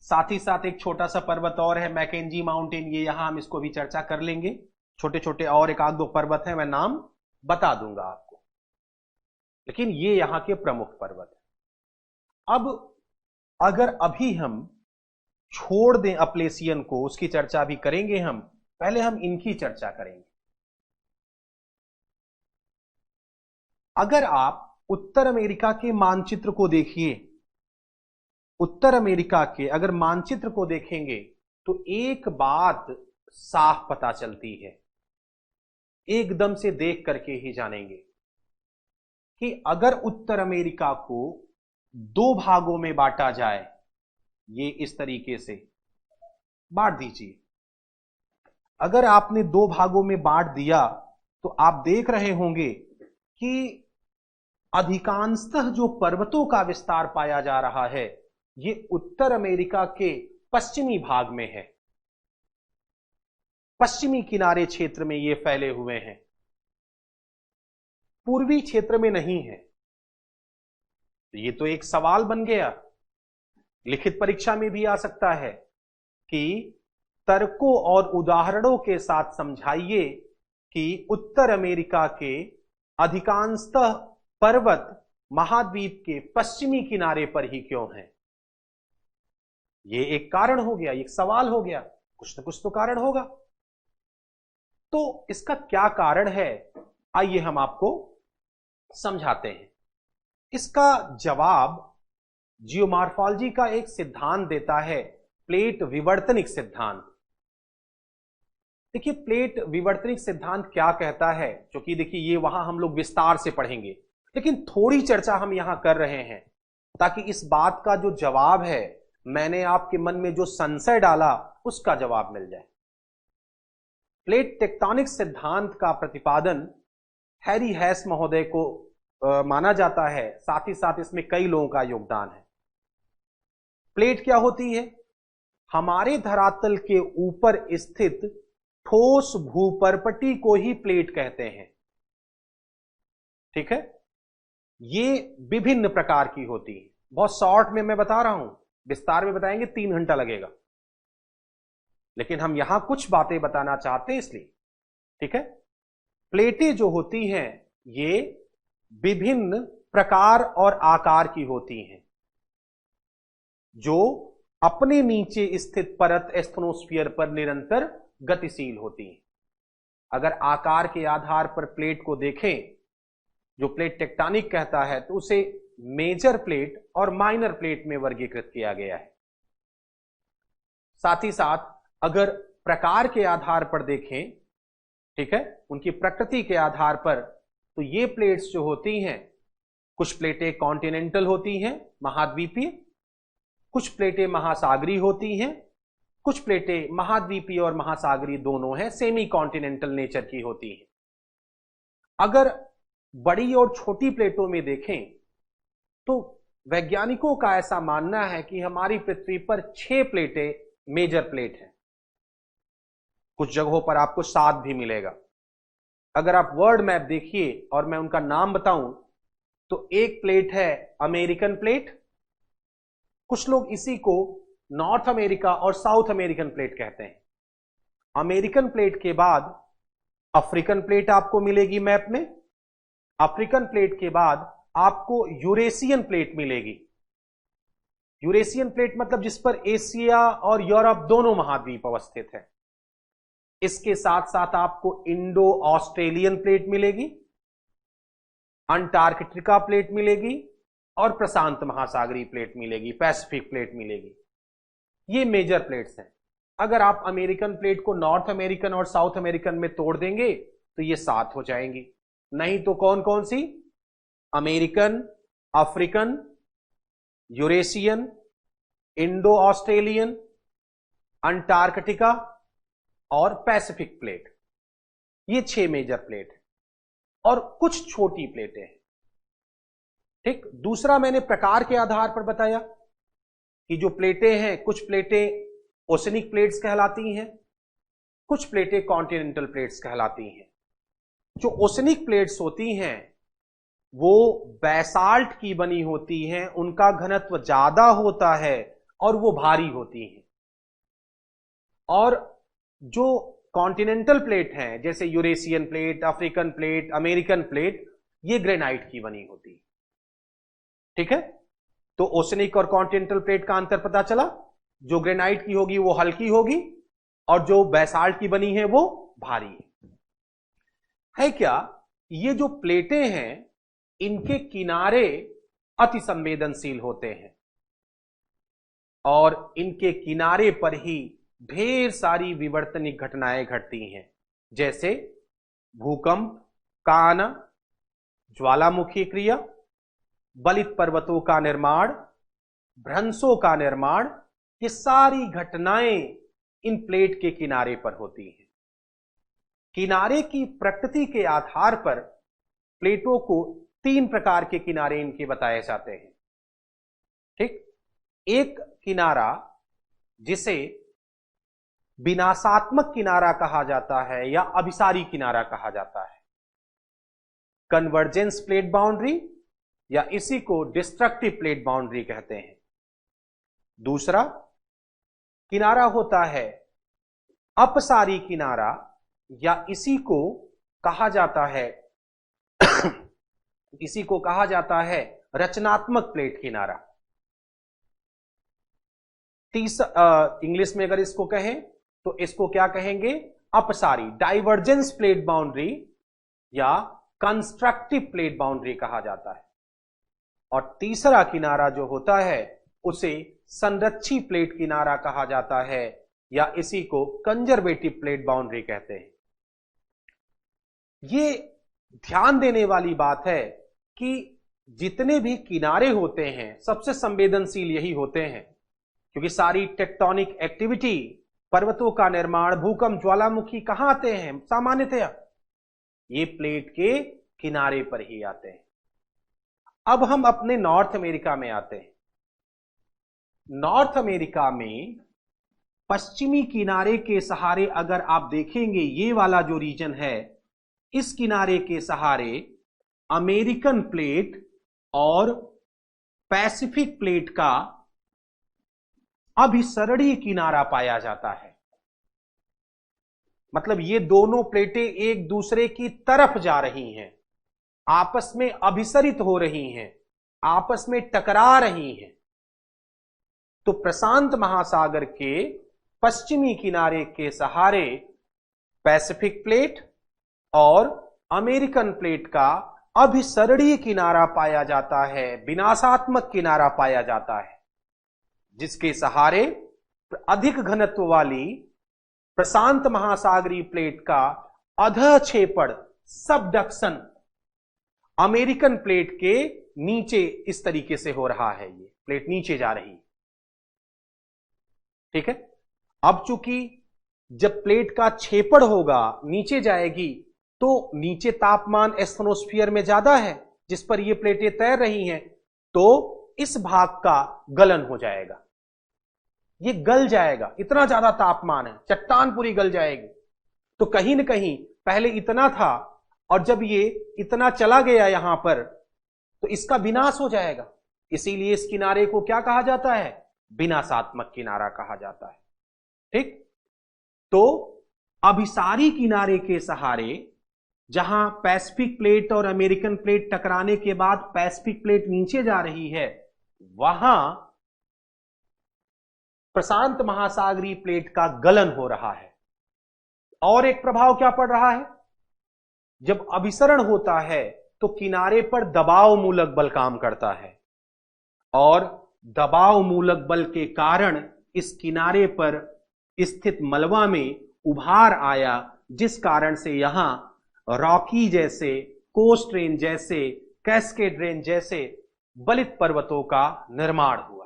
साथ ही साथ एक छोटा सा पर्वत और है, मैकेंजी माउंटेन, ये यहां हम इसको भी चर्चा कर लेंगे। छोटे छोटे और एक आध दो पर्वत हैं, मैं नाम बता दूंगा आपको, लेकिन ये यहां के प्रमुख पर्वत हैं। अब अगर अभी हम छोड़ दें अपलेसियन को, उसकी चर्चा भी करेंगे हम, पहले हम इनकी चर्चा करेंगे। अगर आप उत्तर अमेरिका के मानचित्र को देखिए, उत्तर अमेरिका के अगर मानचित्र को देखेंगे तो एक बात साफ पता चलती है, एकदम से देख करके ही जानेंगे कि अगर उत्तर अमेरिका को दो भागों में बांटा जाए, ये इस तरीके से बांट दीजिए। अगर आपने दो भागों में बांट दिया तो आप देख रहे होंगे कि अधिकांशतः जो पर्वतों का विस्तार पाया जा रहा है, ये उत्तर अमेरिका के पश्चिमी भाग में है, पश्चिमी किनारे क्षेत्र में ये फैले हुए हैं, पूर्वी क्षेत्र में नहीं है। तो ये तो एक सवाल बन गया, लिखित परीक्षा में भी आ सकता है कि तर्कों और उदाहरणों के साथ समझाइए कि उत्तर अमेरिका के अधिकांशतः पर्वत महाद्वीप के पश्चिमी किनारे पर ही क्यों हैं। ये एक कारण हो गया, एक सवाल हो गया, कुछ न कुछ तो कारण होगा। तो इसका क्या कारण है, आइए हम आपको समझाते हैं। इसका जवाब जियोमॉर्फोलॉजी का एक सिद्धांत देता है, प्लेट विवर्तनिक सिद्धांत। देखिए, प्लेट विवर्तनिक सिद्धांत क्या कहता है, क्योंकि देखिए ये वहां हम लोग विस्तार से पढ़ेंगे, लेकिन थोड़ी चर्चा हम यहां कर रहे हैं ताकि इस बात का जो जवाब है, मैंने आपके मन में जो संशय डाला, उसका जवाब मिल जाए। प्लेट टेक्टोनिक सिद्धांत का प्रतिपादन हैरी हैस महोदय को माना जाता है, साथ ही साथ इसमें कई लोगों का योगदान है। प्लेट क्या होती है? हमारे धरातल के ऊपर स्थित ठोस भूपर्पटी को ही प्लेट कहते हैं। ठीक है, ये विभिन्न प्रकार की होती है। बहुत शॉर्ट में मैं बता रहा हूं, विस्तार में बताएंगे 3 घंटा लगेगा, लेकिन हम यहां कुछ बातें बताना चाहते हैं इसलिए। ठीक है, प्लेटें जो होती हैं ये विभिन्न प्रकार और आकार की होती हैं, जो अपने नीचे स्थित परत एस्थनोस्फीयर पर निरंतर गतिशील होती हैं। अगर आकार के आधार पर प्लेट को देखें, जो प्लेट टेक्टोनिक कहता है, तो उसे मेजर प्लेट और माइनर प्लेट में वर्गीकृत किया गया है। साथ ही साथ अगर प्रकार के आधार पर देखें, ठीक है, उनकी प्रकृति के आधार पर, तो ये प्लेट्स जो होती हैं, कुछ प्लेटें कॉन्टिनेंटल होती हैं, महाद्वीपीय, कुछ प्लेटें महासागरीय होती हैं, कुछ प्लेटें महाद्वीपीय और महासागरीय दोनों हैं, सेमी कॉन्टिनेंटल नेचर की होती हैं। अगर बड़ी और छोटी प्लेटों में देखें तो वैज्ञानिकों का ऐसा मानना है कि हमारी पृथ्वी पर 6 प्लेटें मेजर प्लेट हैं, कुछ जगहों पर आपको 7 भी मिलेगा। अगर आप वर्ल्ड मैप देखिए और मैं उनका नाम बताऊं, तो एक प्लेट है अमेरिकन प्लेट, कुछ लोग इसी को नॉर्थ अमेरिका और साउथ अमेरिकन प्लेट कहते हैं। अमेरिकन प्लेट के बाद अफ्रीकन प्लेट आपको मिलेगी मैप में, अफ्रीकन प्लेट के बाद आपको यूरेशियन प्लेट मिलेगी। यूरेशियन प्लेट मतलब जिस पर एशिया और यूरोप दोनों महाद्वीप अवस्थित है। इसके साथ साथ आपको इंडो ऑस्ट्रेलियन प्लेट मिलेगी, अंटार्कटिका प्लेट मिलेगी और प्रशांत महासागरीय प्लेट मिलेगी, पैसिफिक प्लेट मिलेगी। ये मेजर प्लेट्स हैं। अगर आप अमेरिकन प्लेट को नॉर्थ अमेरिकन और साउथ अमेरिकन में तोड़ देंगे तो ये 7 हो जाएंगी। नहीं तो कौन कौन सी? American, African, Eurasian, Indo Australian, Antarctica और पैसिफिक प्लेट। ये 6 मेजर प्लेट है और कुछ छोटी प्लेटें हैं। ठीक, दूसरा मैंने प्रकार के आधार पर बताया कि जो प्लेटें हैं, कुछ प्लेटें ओशनिक प्लेट्स कहलाती हैं, कुछ प्लेटें कॉन्टिनेंटल प्लेट्स कहलाती हैं। जो ओशनिक प्लेट्स होती हैं वो बैसाल्ट की बनी होती हैं, उनका घनत्व ज्यादा होता है और वो भारी होती हैं। और जो कॉन्टिनेंटल प्लेट हैं, जैसे Eurasian plate, African plate, American plate, ये ग्रेनाइट की बनी होती है। ठीक है, तो ओशनिक और कॉन्टिनेंटल प्लेट का अंतर पता चला। जो ग्रेनाइट की होगी वो हल्की होगी और जो बैसाल्ट की बनी है वो भारी है क्या? ये जो प्लेटें हैं इनके किनारे अति संवेदनशील होते हैं और इनके किनारे पर ही ढेर सारी विवर्तनिक घटनाएं घटती हैं, जैसे भूकंप, कान, ज्वालामुखी क्रिया, बलित पर्वतों का निर्माण, भ्रंशों का निर्माण। ये सारी घटनाएं इन प्लेट के किनारे पर होती हैं। किनारे की प्रकृति के आधार पर प्लेटों को 3 प्रकार के किनारे इनके बताए जाते हैं। ठीक, एक किनारा जिसे विनाशात्मक किनारा कहा जाता है या अभिसारी किनारा कहा जाता है, कन्वर्जेंस प्लेट बाउंड्री, या इसी को डिस्ट्रक्टिव प्लेट बाउंड्री कहते हैं। दूसरा किनारा होता है अपसारी किनारा, या इसी को कहा जाता है रचनात्मक प्लेट किनारा। इंग्लिश में अगर इसको कहें तो इसको क्या कहेंगे? अपसारी, डाइवर्जेंस प्लेट बाउंड्री या कंस्ट्रक्टिव प्लेट बाउंड्री कहा जाता है। और तीसरा किनारा जो होता है उसे संरक्षी प्लेट किनारा कहा जाता है, या इसी को कंजर्वेटिव प्लेट बाउंड्री कहते हैं। ये ध्यान देने वाली बात है कि जितने भी किनारे होते हैं सबसे संवेदनशील यही होते हैं, क्योंकि सारी टेक्टोनिक एक्टिविटी, पर्वतों का निर्माण, भूकंप, ज्वालामुखी कहां आते हैं सामान्यतया? ये प्लेट के किनारे पर ही आते हैं। अब हम अपने नॉर्थ अमेरिका में आते हैं। नॉर्थ अमेरिका में पश्चिमी किनारे के सहारे अगर आप देखेंगे, ये वाला जो रीजन है, इस किनारे के सहारे अमेरिकन प्लेट और पैसिफिक प्लेट का अभिसरणीय किनारा पाया जाता है। मतलब ये दोनों प्लेटें एक दूसरे की तरफ जा रही हैं, आपस में अभिसरित हो रही हैं, आपस में टकरा रही हैं। तो प्रशांत महासागर के पश्चिमी किनारे के सहारे पैसिफिक प्लेट और अमेरिकन प्लेट का अभिसरणीय किनारा पाया जाता है, विनाशात्मक किनारा पाया जाता है, जिसके सहारे अधिक घनत्व वाली प्रशांत महासागरीय प्लेट का अधःक्षेपण, सबडक्शन, अमेरिकन प्लेट के नीचे इस तरीके से हो रहा है। ये प्लेट नीचे जा रही है। ठीक है, अब चूंकि जब प्लेट का क्षेपण होगा, नीचे जाएगी, तो नीचे तापमान एस्फेनोस्फीयर में ज्यादा है जिस पर ये प्लेटें तैर रही हैं, तो इस भाग का गलन हो जाएगा, ये गल जाएगा। इतना ज्यादा तापमान है, चट्टान पूरी गल जाएगी। तो कहीं ना कहीं पहले इतना था और जब ये इतना चला गया यहां पर, तो इसका विनाश हो जाएगा। इसीलिए इस किनारे को क्या कहा जाता है? विनाशात्मक किनारा कहा जाता है। ठीक, तो अभिसारी किनारे के सहारे जहां पैसिफिक प्लेट और अमेरिकन प्लेट टकराने के बाद पैसिफिक प्लेट नीचे जा रही है, वहां प्रशांत महासागरीय प्लेट का गलन हो रहा है। और एक प्रभाव क्या पड़ रहा है? जब अभिसरण होता है तो किनारे पर दबाव मूलक बल काम करता है, और दबाव मूलक बल के कारण इस किनारे पर स्थित मलबा में उभार आया, जिस कारण से यहां रॉकी जैसे, कोस्ट रेंज जैसे, कैस्केड रेंज जैसे बलित पर्वतों का निर्माण हुआ।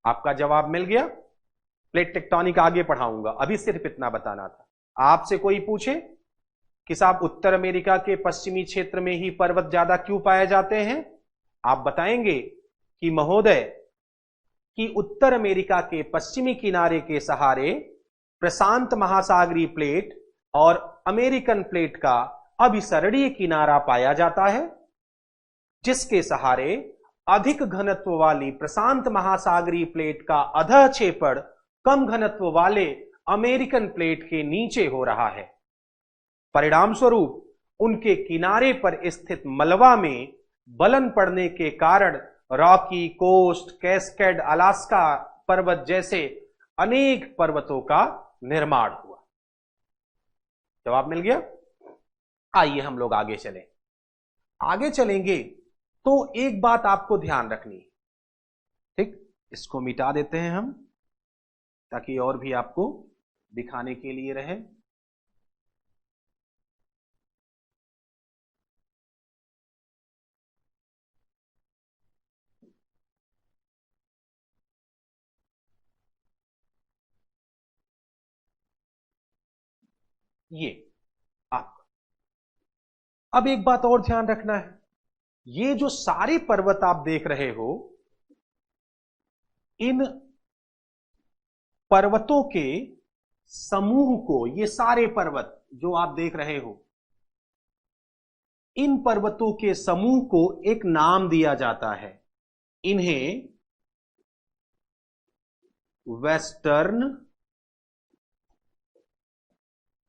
आपका जवाब मिल गया। प्लेट टेक्टोनिक आगे पढ़ाऊंगा, अभी सिर्फ इतना बताना था। आपसे कोई पूछे कि साहब उत्तर अमेरिका के पश्चिमी क्षेत्र में ही पर्वत ज्यादा क्यों पाए जाते हैं, आप बताएंगे कि महोदय कि उत्तर अमेरिका के पश्चिमी किनारे के सहारे प्रशांत महासागरीय प्लेट और अमेरिकन प्लेट का अभिसरणीय किनारा पाया जाता है, जिसके सहारे अधिक घनत्व वाली प्रशांत महासागरीय प्लेट का अधः क्षेपण कम घनत्व वाले अमेरिकन प्लेट के नीचे हो रहा है। परिणाम स्वरूप उनके किनारे पर स्थित मलबा में बलन पड़ने के कारण रॉकी, कोस्ट, कैस्केड, अलास्का पर्वत जैसे अनेक पर्वतों का निर्माण हुआ। जवाब मिल गया। आइए हम लोग आगे चलें। आगे चलेंगे तो एक बात आपको ध्यान रखनी, ठीक, इसको मिटा देते हैं हम ताकि और भी आपको दिखाने के लिए रहे। ये आप अब एक बात और ध्यान रखना है, ये जो सारे पर्वत आप देख रहे हो, इन पर्वतों के समूह को, ये सारे पर्वत जो आप देख रहे हो, इन पर्वतों के समूह को एक नाम दिया जाता है। इन्हें वेस्टर्न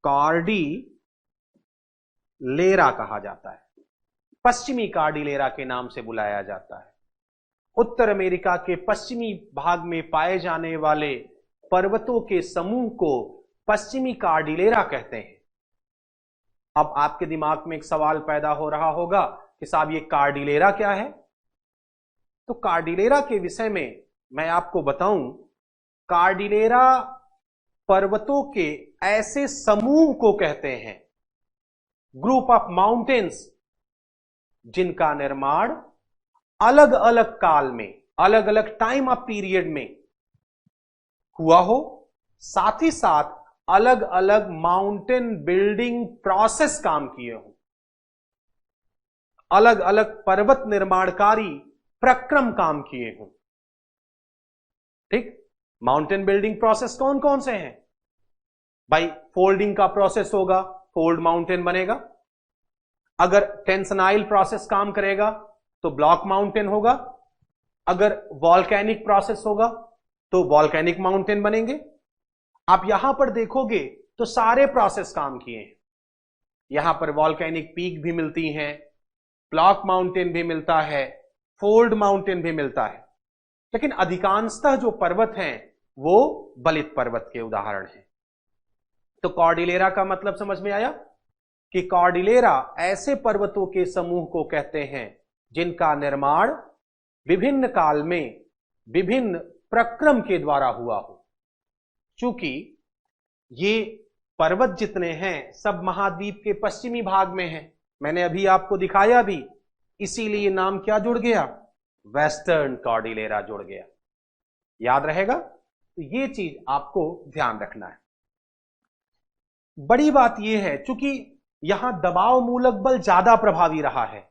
कार्डिलेरा कहा जाता है, पश्चिमी कार्डिलेरा के नाम से बुलाया जाता है। उत्तर अमेरिका के पश्चिमी भाग में पाए जाने वाले पर्वतों के समूह को पश्चिमी कार्डिलेरा कहते हैं। अब आपके दिमाग में एक सवाल पैदा हो रहा होगा कि साहब ये कार्डिलेरा क्या है? तो कार्डिलेरा के विषय में मैं आपको बताऊं, कार्डिलेरा पर्वतों के ऐसे समूह को कहते हैं, ग्रुप ऑफ माउंटेन्स, जिनका निर्माण अलग अलग काल में, अलग अलग टाइम ऑफ पीरियड में हुआ हो, साथ ही साथ अलग अलग माउंटेन बिल्डिंग प्रोसेस काम किए हो, अलग अलग पर्वत निर्माणकारी प्रक्रम काम किए हो। ठीक, माउंटेन बिल्डिंग प्रोसेस कौन कौन से हैं भाई? फोल्डिंग का प्रोसेस होगा, फोल्ड माउंटेन बनेगा। अगर टेंसनाइल प्रोसेस काम करेगा तो ब्लॉक माउंटेन होगा। अगर वॉल्केनिक प्रोसेस होगा तो वॉल्केनिक माउंटेन बनेंगे। आप यहां पर देखोगे तो सारे प्रोसेस काम किए हैं। यहां पर वॉल्केनिक पीक भी मिलती हैं, ब्लॉक माउंटेन भी मिलता है, फोल्ड माउंटेन भी मिलता है, लेकिन अधिकांशतः जो पर्वत हैं वो बलित पर्वत के उदाहरण हैं। तो कॉर्डिलेरा का मतलब समझ में आया कि कॉर्डिलेरा ऐसे पर्वतों के समूह को कहते हैं जिनका निर्माण विभिन्न काल में विभिन्न प्रक्रम के द्वारा हुआ हो। चूंकि ये पर्वत जितने हैं सब महाद्वीप के पश्चिमी भाग में हैं, मैंने अभी आपको दिखाया भी, इसीलिए नाम क्या जुड़ गया? वेस्टर्न कॉर्डिलेरा जुड़ गया। याद रहेगा? तो ये चीज आपको ध्यान रखना है। बड़ी बात यह है, चूंकि यहां दबाव मूलक बल ज्यादा प्रभावी रहा है,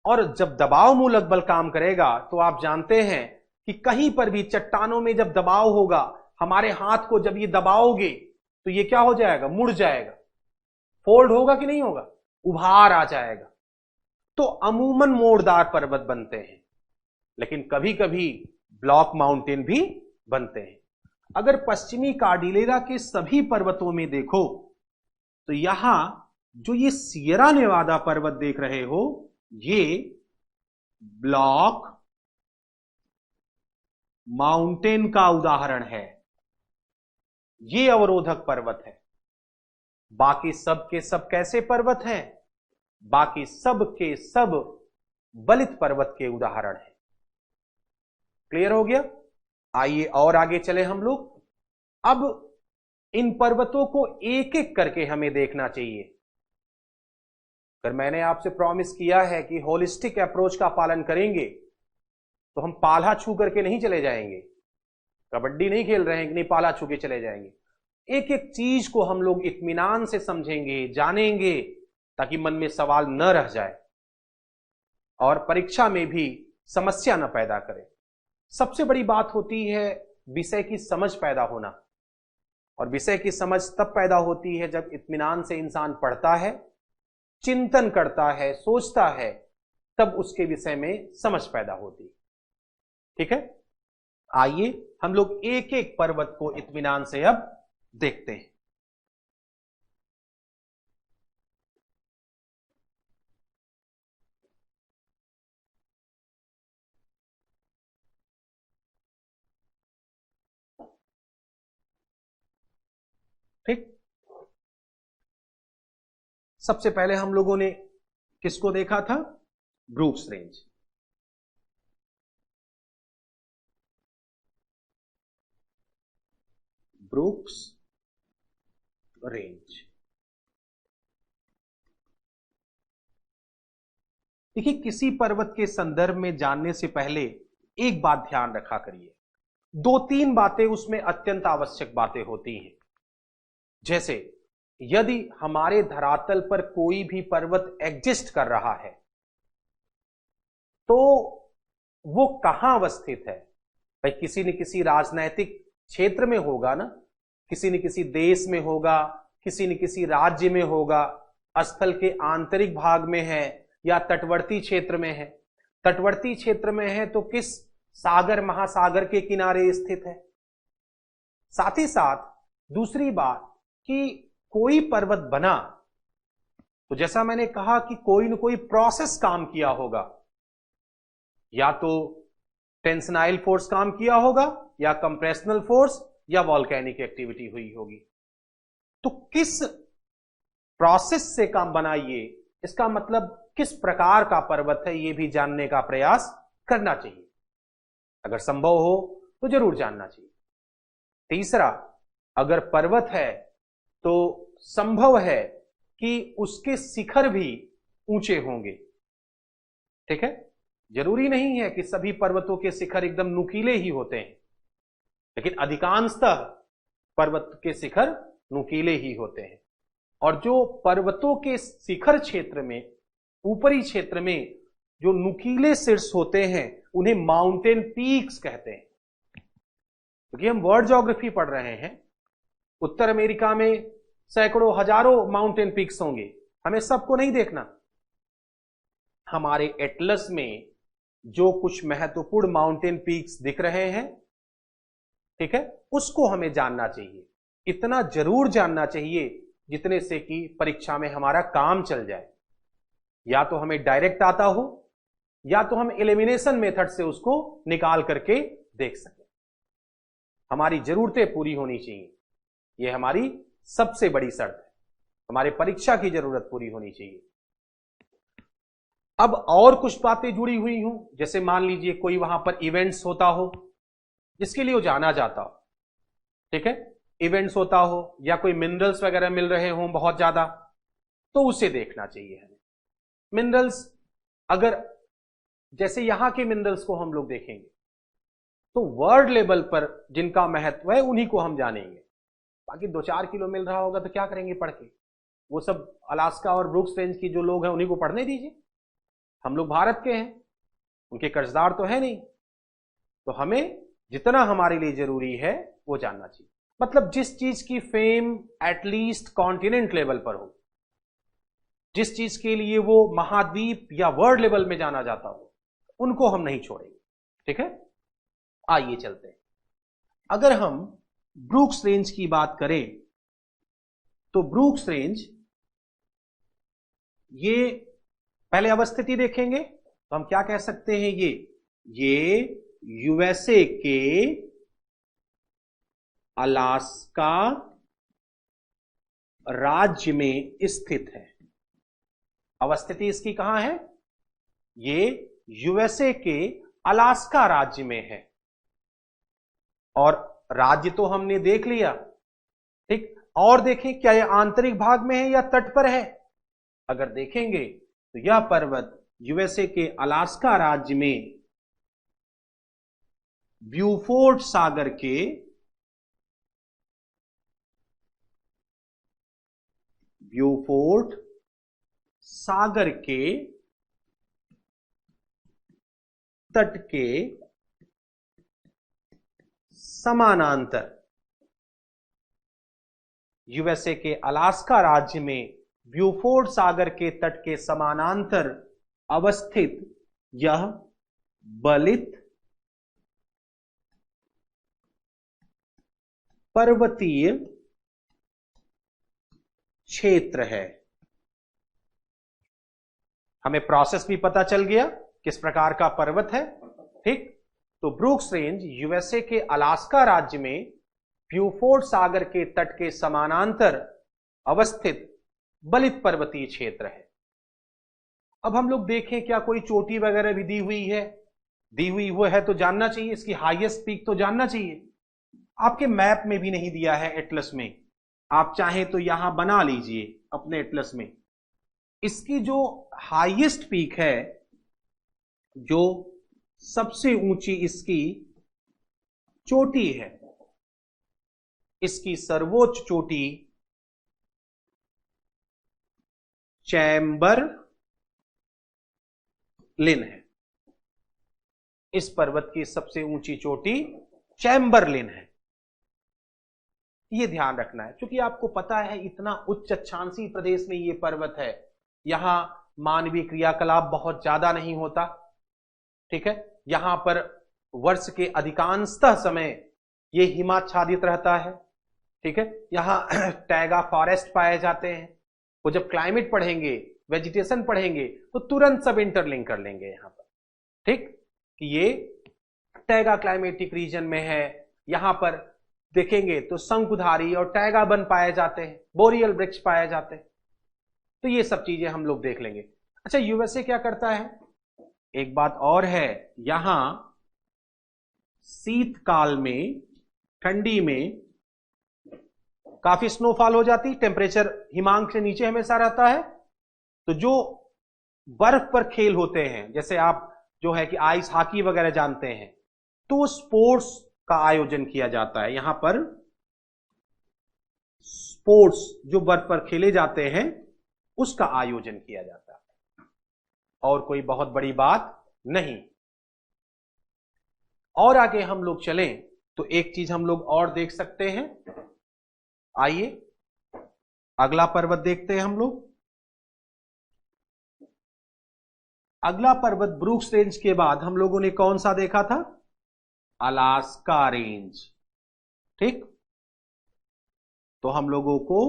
और जब दबाव मूलक बल काम करेगा तो आप जानते हैं कि कहीं पर भी चट्टानों में जब दबाव होगा, हमारे हाथ को जब ये दबाओगे तो ये क्या हो जाएगा? मुड़ जाएगा। फोल्ड होगा कि नहीं होगा? उभार आ जाएगा। तो अमूमन मोड़दार पर्वत बनते हैं, लेकिन कभी कभी ब्लॉक माउंटेन भी बनते हैं। अगर पश्चिमी कार्डिलेरा के सभी पर्वतों में देखो तो यहां जो ये सियरा नेवादा पर्वत देख रहे हो, ये ब्लॉक माउंटेन का उदाहरण है। ये अवरोधक पर्वत है। बाकी सब के सब कैसे पर्वत हैं? बाकी सब के सब बलित पर्वत के उदाहरण हैं। क्लियर हो गया? आइए और आगे चले हम लोग। अब इन पर्वतों को एक एक करके हमें देखना चाहिए। अगर मैंने आपसे प्रॉमिस किया है कि होलिस्टिक अप्रोच का पालन करेंगे तो हम पाला छू करके नहीं चले जाएंगे, कबड्डी नहीं खेल रहे हैं कि नहीं पाला छू के चले जाएंगे। एक एक चीज को हम लोग इत्मीनान से समझेंगे, जानेंगे, ताकि मन में सवाल न रह जाए और परीक्षा में भी समस्या न पैदा करे। सबसे बड़ी बात होती है विषय की समझ पैदा होना, और विषय की समझ तब पैदा होती है जब इत्मीनान से इंसान पढ़ता है, चिंतन करता है, सोचता है, तब उसके विषय में समझ पैदा होती है। ठीक है, आइए हम लोग एक एक पर्वत को इत्मीनान से अब देखते हैं। ठीक, सबसे पहले हम लोगों ने किसको देखा था? Brooks range. Brooks range. देखिए, किसी पर्वत के संदर्भ में जानने से पहले एक बात ध्यान रखा करिए, दो तीन बातें उसमें अत्यंत आवश्यक बातें होती हैं। जैसे यदि हमारे धरातल पर कोई भी पर्वत एग्जिस्ट कर रहा है तो वो कहां अवस्थित है? भाई किसी न किसी राजनैतिक क्षेत्र में होगा ना, किसी न किसी देश में होगा, किसी न किसी राज्य में होगा, स्थल के आंतरिक भाग में है या तटवर्ती क्षेत्र में है। तटवर्ती क्षेत्र में है तो किस सागर महासागर के किनारे स्थित है। साथ ही साथ दूसरी बात कि कोई पर्वत बना तो जैसा मैंने कहा कि कोई न कोई प्रोसेस काम किया होगा, या तो टेंसनाइल फोर्स काम किया होगा या कंप्रेशनल फोर्स या वॉल्केनिक एक्टिविटी हुई होगी। तो किस प्रोसेस से काम बना ये, इसका मतलब किस प्रकार का पर्वत है ये भी जानने का प्रयास करना चाहिए। अगर संभव हो तो जरूर जानना चाहिए। तीसरा, अगर पर्वत है तो संभव है कि उसके शिखर भी ऊंचे होंगे। ठीक है, जरूरी नहीं है कि सभी पर्वतों के शिखर एकदम नुकीले ही होते हैं, लेकिन अधिकांशतः पर्वत के शिखर नुकीले ही होते हैं। और जो पर्वतों के शिखर क्षेत्र में, ऊपरी क्षेत्र में जो नुकीले शीर्ष होते हैं उन्हें माउंटेन पीक्स कहते हैं। क्योंकि हम वर्ल्ड ज्योग्राफी पढ़ रहे हैं, उत्तर अमेरिका में सैकड़ों हजारों माउंटेन पीक्स होंगे, हमें सबको नहीं देखना। हमारे एटलस में जो कुछ महत्वपूर्ण माउंटेन पीक्स दिख रहे हैं, ठीक है, उसको हमें जानना चाहिए। इतना जरूर जानना चाहिए जितने से कि परीक्षा में हमारा काम चल जाए। या तो हमें डायरेक्ट आता हो या तो हम एलिमिनेशन मेथड से उसको निकाल करके देख सकें। हमारी जरूरतें पूरी होनी चाहिए, यह हमारी सबसे बड़ी शर्त है। हमारे परीक्षा की जरूरत पूरी होनी चाहिए। अब और कुछ बातें जुड़ी हुई हूं, जैसे मान लीजिए कोई वहां पर इवेंट्स होता हो जिसके लिए वो जाना जाता हो। ठीक है, इवेंट्स होता हो या कोई मिनरल्स वगैरह मिल रहे हों बहुत ज्यादा, तो उसे देखना चाहिए हमें। मिनरल्स, अगर जैसे यहां के मिनरल्स को हम लोग देखेंगे तो वर्ल्ड लेवल पर जिनका महत्व है उन्हीं को हम जानेंगे। बाकी 2-4 किलो मिल रहा होगा तो क्या करेंगे पढ़ के? वो सब अलास्का और ब्रूक्स रेंज की जो लोग हैं उन्हीं को पढ़ने दीजिए। हम लोग भारत के हैं, उनके कर्जदार तो है नहीं। तो हमें जितना हमारे लिए जरूरी है वो जानना चाहिए। मतलब जिस चीज की फेम एटलीस्ट कॉन्टिनेंट लेवल पर हो, जिस चीज के लिए वो महाद्वीप या वर्ल्ड लेवल में जाना जाता हो, उनको हम नहीं छोड़ेंगे। ठीक है, आइए चलते हैं। अगर हम ब्रूक्स रेंज की बात करें तो ब्रूक्स रेंज, ये पहले अवस्थिति देखेंगे तो हम क्या कह सकते हैं, ये यूएसए के अलास्का राज्य में स्थित है। अवस्थिति इसकी कहां है? ये यूएसए के अलास्का राज्य में है। और राज्य तो हमने देख लिया, ठीक। और देखें क्या यह आंतरिक भाग में है या तट पर है? अगर देखेंगे तो यह पर्वत यूएसए के अलास्का राज्य में ब्यूफोर्ट सागर के तट के समानांतर, यूएसए के अलास्का राज्य में ब्यूफोर्ड सागर के तट के समानांतर अवस्थित यह बलित पर्वतीय क्षेत्र है। हमें प्रोसेस भी पता चल गया किस प्रकार का पर्वत है। ठीक, तो ब्रूक्स रेंज यूएसए के अलास्का राज्य में ब्यूफोर्ड सागर के तट के समानांतर अवस्थित बलित पर्वतीय क्षेत्र है। अब हम लोग देखें क्या कोई चोटी वगैरह भी दी हुई है? दी हुई वो है तो जानना चाहिए, इसकी हाईएस्ट पीक तो जानना चाहिए। आपके मैप में भी नहीं दिया है, एटलस में। आप चाहें तो यहां बना लीजिए अपने एटलस में। इसकी जो हाईएस्ट पीक है, जो सबसे ऊंची इसकी चोटी है, इसकी सर्वोच्च चोटी चैम्बरलिन है। इस पर्वत की सबसे ऊंची चोटी चैम्बरलिन है। यह ध्यान रखना है, क्योंकि आपको पता है इतना उच्च अक्षांशीय प्रदेश में यह पर्वत है, यहां मानवीय क्रियाकलाप बहुत ज्यादा नहीं होता। ठीक है, यहां पर वर्ष के अधिकांशतः समय यह हिमाच्छादित रहता है। ठीक है, यहां टैगा फॉरेस्ट पाए जाते हैं। वो जब क्लाइमेट पढ़ेंगे, वेजिटेशन पढ़ेंगे, तो तुरंत सब इंटरलिंक कर लेंगे यहां पर। ठीक, कि ये टैगा क्लाइमेटिक रीजन में है। यहां पर देखेंगे तो शंकुधारी और टैगा वन पाए जाते हैं, बोरियल वृक्ष पाए जाते हैं। तो ये सब चीजें हम लोग देख लेंगे। अच्छा, यूएसए क्या करता है? एक बात और है, यहां शीतकाल में, ठंडी में काफी स्नोफॉल हो जाती, टेम्परेचर हिमांक से नीचे हमेशा रहता है। तो जो बर्फ पर खेल होते हैं, जैसे आप जो है कि आइस हॉकी वगैरह जानते हैं, तो स्पोर्ट्स का आयोजन किया जाता है। यहां पर स्पोर्ट्स जो बर्फ पर खेले जाते हैं, उसका आयोजन किया जाता है। और कोई बहुत बड़ी बात नहीं। और आगे हम लोग चलें तो एक चीज हम लोग और देख सकते हैं। आइए अगला पर्वत देखते हैं हम लोग। अगला पर्वत ब्रूक्स रेंज के बाद हम लोगों ने कौन सा देखा था? Alaska range. ठीक, तो हम लोगों को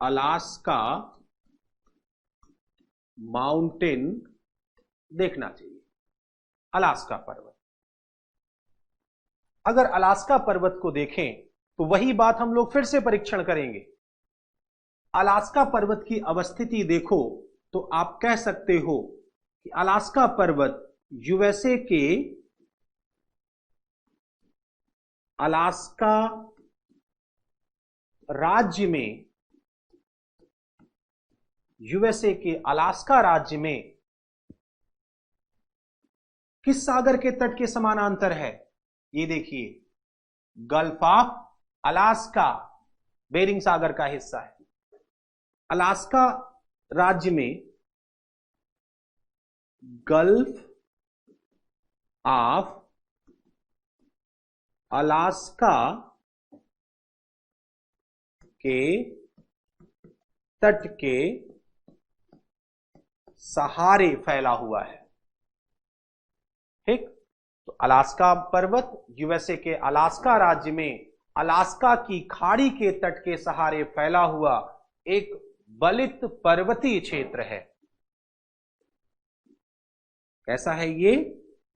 अलास्का माउंटेन देखना चाहिए। अलास्का पर्वत, अगर अलास्का पर्वत को देखें तो वही बात हम लोग फिर से परीक्षण करेंगे। अलास्का पर्वत की अवस्थिति देखो तो आप कह सकते हो कि अलास्का पर्वत यूएसए के अलास्का राज्य में, यूएसए के अलास्का राज्य में किस सागर के तट के समानांतर है? ये देखिए, गल्फ ऑफ अलास्का, बेरिंग सागर का हिस्सा है। अलास्का राज्य में गल्फ ऑफ अलास्का के तट के सहारे फैला हुआ है। ठीक, तो अलास्का पर्वत यूएसए के अलास्का राज्य में अलास्का की खाड़ी के तट के सहारे फैला हुआ एक बलित पर्वतीय क्षेत्र है। कैसा है ये?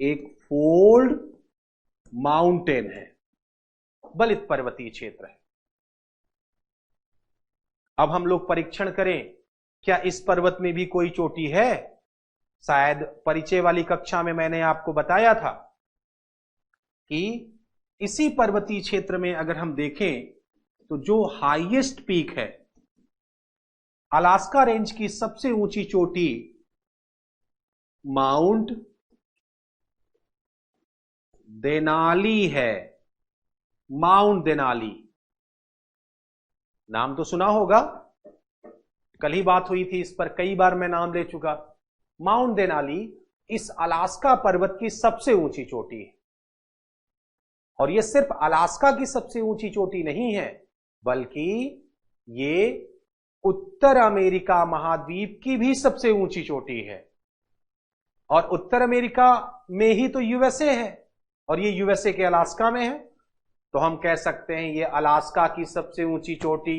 एक फोल्ड माउंटेन है, बलित पर्वतीय क्षेत्र है। अब हम लोग परीक्षण करें, क्या इस पर्वत में भी कोई चोटी है? शायद परिचय वाली कक्षा में मैंने आपको बताया था कि इसी पर्वतीय क्षेत्र में अगर हम देखें तो जो हाईएस्ट पीक है, अलास्का रेंज की सबसे ऊंची चोटी माउंट देनाली है। माउंट देनाली नाम तो सुना होगा, कल ही बात हुई थी इस पर, कई बार मैं नाम ले चुका। माउंट देनाली इस अलास्का पर्वत की सबसे ऊंची चोटी है। और यह सिर्फ अलास्का की सबसे ऊंची चोटी नहीं है, बल्कि ये उत्तर अमेरिका महाद्वीप की भी सबसे ऊंची चोटी है। और उत्तर अमेरिका में ही तो यूएसए है, और ये यूएसए के अलास्का में है। तो हम कह सकते हैं ये अलास्का की सबसे ऊंची चोटी,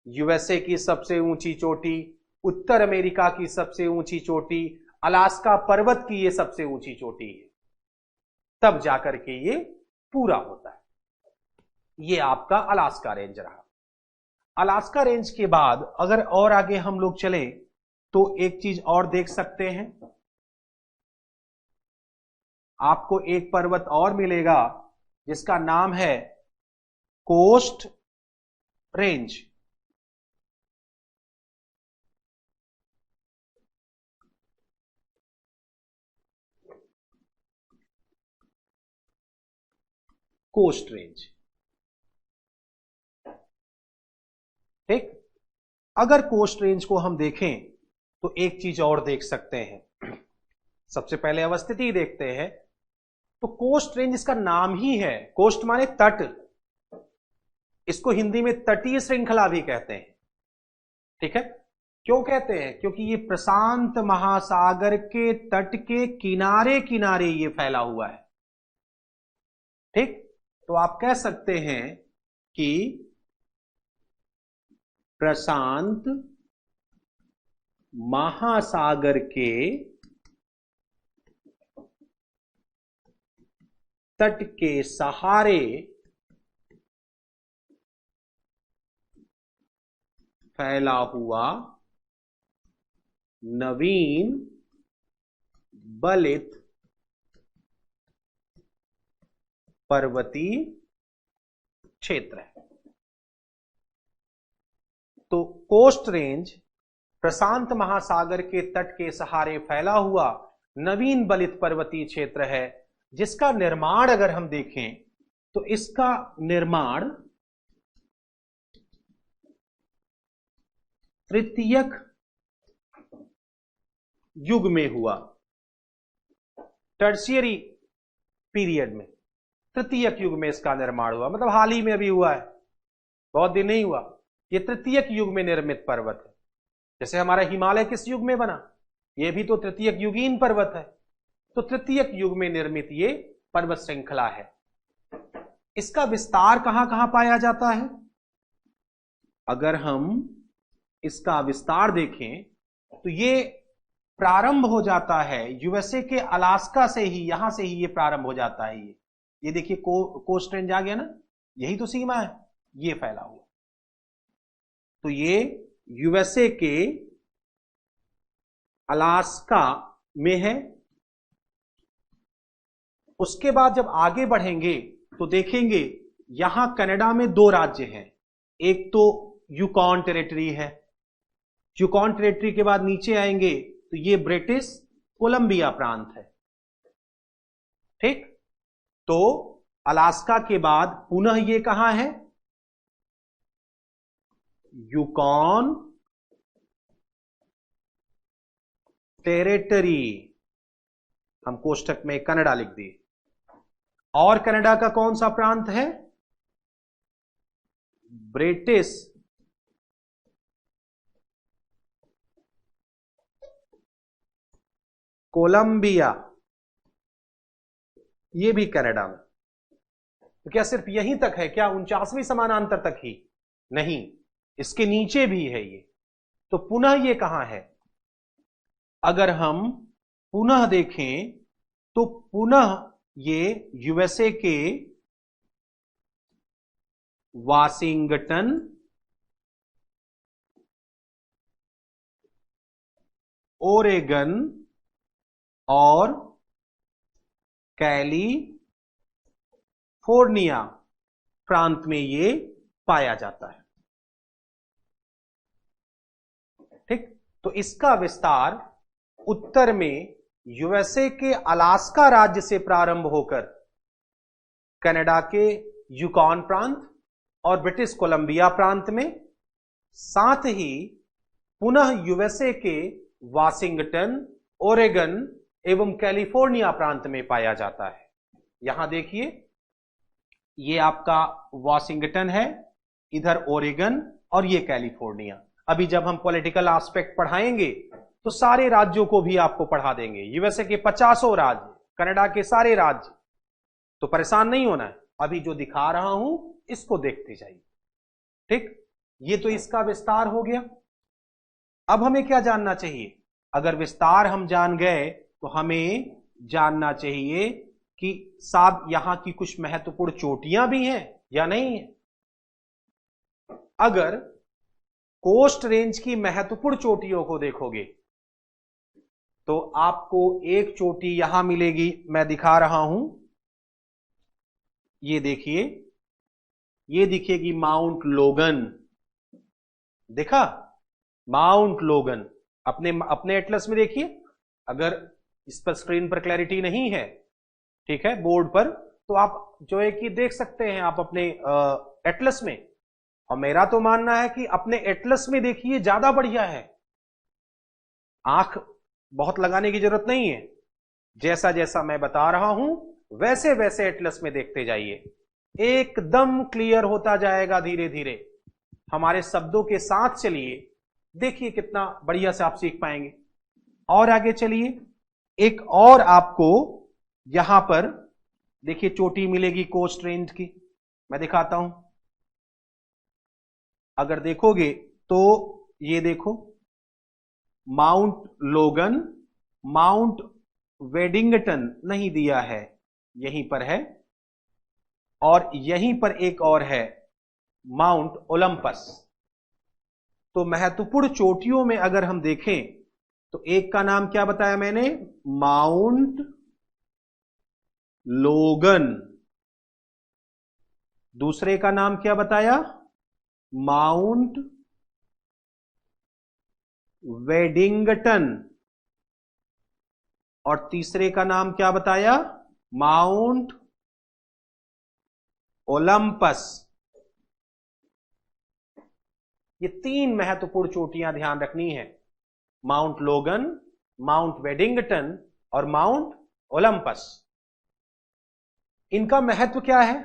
यूएसए की सबसे ऊंची चोटी, उत्तर अमेरिका की सबसे ऊंची चोटी, अलास्का पर्वत की ये सबसे ऊंची चोटी है। तब जाकर के ये पूरा होता है। ये आपका अलास्का रेंज रहा। अलास्का रेंज के बाद अगर और आगे हम लोग चले तो एक चीज और देख सकते हैं। आपको एक पर्वत और मिलेगा जिसका नाम है कोस्ट रेंज। कोस्ट रेंज, ठीक। अगर कोस्ट रेंज को हम देखें तो एक चीज और देख सकते हैं। सबसे पहले अवस्थिति देखते हैं। तो कोस्ट रेंज इसका नाम ही है, कोस्ट माने तट। इसको हिंदी में तटीय श्रृंखला भी कहते हैं, ठीक है। क्यों कहते हैं? क्योंकि ये प्रशांत महासागर के तट के किनारे किनारे ये फैला हुआ है, ठीक। तो आप कह सकते हैं कि प्रशांत महासागर के तट के सहारे फैला हुआ नवीन बलित पर्वतीय क्षेत्र है। तो कोस्ट रेंज प्रशांत महासागर के तट के सहारे फैला हुआ नवीन बलित पर्वतीय क्षेत्र है, जिसका निर्माण अगर हम देखें तो इसका निर्माण तृतीयक युग में हुआ, टर्शियरी पीरियड में, तृतीयक युग में इसका निर्माण हुआ। मतलब हाल ही में अभी हुआ है, बहुत दिन नहीं हुआ। यह तृतीयक युग में निर्मित पर्वत है। जैसे हमारा हिमालय किस युग में बना, यह भी तो तृतीयक युगीन पर्वत है। तो तृतीयक युग में निर्मित ये पर्वत श्रृंखला है। इसका विस्तार कहां कहां पाया जाता है? अगर हम इसका विस्तार देखें तो ये प्रारंभ हो जाता है यूएसए के अलास्का से ही, यहां से ही ये प्रारंभ हो जाता है। ये देखिए कोस्ट रेंज आ गया ना, यही तो सीमा है, ये फैला हुआ। तो ये यूएसए के अलास्का में है। उसके बाद जब आगे बढ़ेंगे तो देखेंगे यहां कनाडा में दो राज्य हैं। एक तो यूकॉन टेरिटरी है, यूकॉन टेरिटरी के बाद नीचे आएंगे तो ये ब्रिटिश कोलंबिया प्रांत है, ठीक। तो अलास्का के बाद पुनः ये कहां है? यूकॉन टेरिटरी, हम कोष्टक में कनाडा लिख दिए। और कनाडा का कौन सा प्रांत है? ब्रिटिश कोलंबिया, ये भी कनाडा में। तो क्या सिर्फ यहीं तक है क्या? 49वीं समानांतर तक ही नहीं, इसके नीचे भी है ये। तो पुनः ये कहां है? अगर हम पुनः देखें तो पुनः ये यूएसए के वाशिंगटन, ओरेगन और कैलिफोर्निया प्रांत में ये पाया जाता है, ठीक। तो इसका विस्तार उत्तर में यूएसए के अलास्का राज्य से प्रारंभ होकर कनाडा के यूकॉन प्रांत और ब्रिटिश कोलंबिया प्रांत में, साथ ही पुनः यूएसए के वाशिंगटन, ओरेगन एवं कैलिफोर्निया प्रांत में पाया जाता है। यहां देखिए, ये आपका वॉशिंगटन है, इधर ओरेगन और ये कैलिफोर्निया। अभी जब हम पॉलिटिकल एस्पेक्ट पढ़ाएंगे तो सारे राज्यों को भी आपको पढ़ा देंगे, यूएसए के 50 राज्य, कनाडा के सारे राज्य, तो परेशान नहीं होना है। अभी जो दिखा रहा हूं इसको देखते जाइए। ठीक, ये तो इसका विस्तार हो गया। अब हमें क्या जानना चाहिए? अगर विस्तार हम जान गए तो हमें जानना चाहिए कि साहब यहां की कुछ महत्वपूर्ण चोटियां भी हैं या नहीं है। अगर कोस्ट रेंज की महत्वपूर्ण चोटियों को देखोगे तो आपको एक चोटी यहां मिलेगी, मैं दिखा रहा हूं, ये देखिए, ये दिखेगी माउंट लोगन। देखा, माउंट लोगन अपने एटलस में देखिए। अगर इस पर स्क्रीन पर क्लैरिटी नहीं है, ठीक है, बोर्ड पर, तो आप जो है कि देख सकते हैं आप अपने एटलस में। और मेरा तो मानना है कि अपने एटलस में देखिए, ज्यादा बढ़िया है। आंख बहुत लगाने की जरूरत नहीं है, जैसा जैसा मैं बता रहा हूं वैसे वैसे एटलस में देखते जाइए, एकदम क्लियर होता जाएगा धीरे धीरे। हमारे शब्दों के साथ चलिए, देखिए कितना बढ़िया से आप सीख पाएंगे। और आगे चलिए, एक और आपको यहां पर देखिए चोटी मिलेगी कोस्ट रेंज की, मैं दिखाता हूं। अगर देखोगे तो ये देखो, माउंट लोगन, माउंट वेडिंगटन नहीं दिया है, यहीं पर है, और यहीं पर एक और है, माउंट ओलंपस। तो महत्वपूर्ण चोटियों में अगर हम देखें तो एक का नाम क्या बताया मैंने? माउंट लोगन। दूसरे का नाम क्या बताया? माउंट वेडिंगटन। और तीसरे का नाम क्या बताया? Mount Olympus. ये तीन महत्वपूर्ण चोटियां ध्यान रखनी है, माउंट लोगन, माउंट वेडिंगटन और माउंट ओलंपस। इनका महत्व क्या है,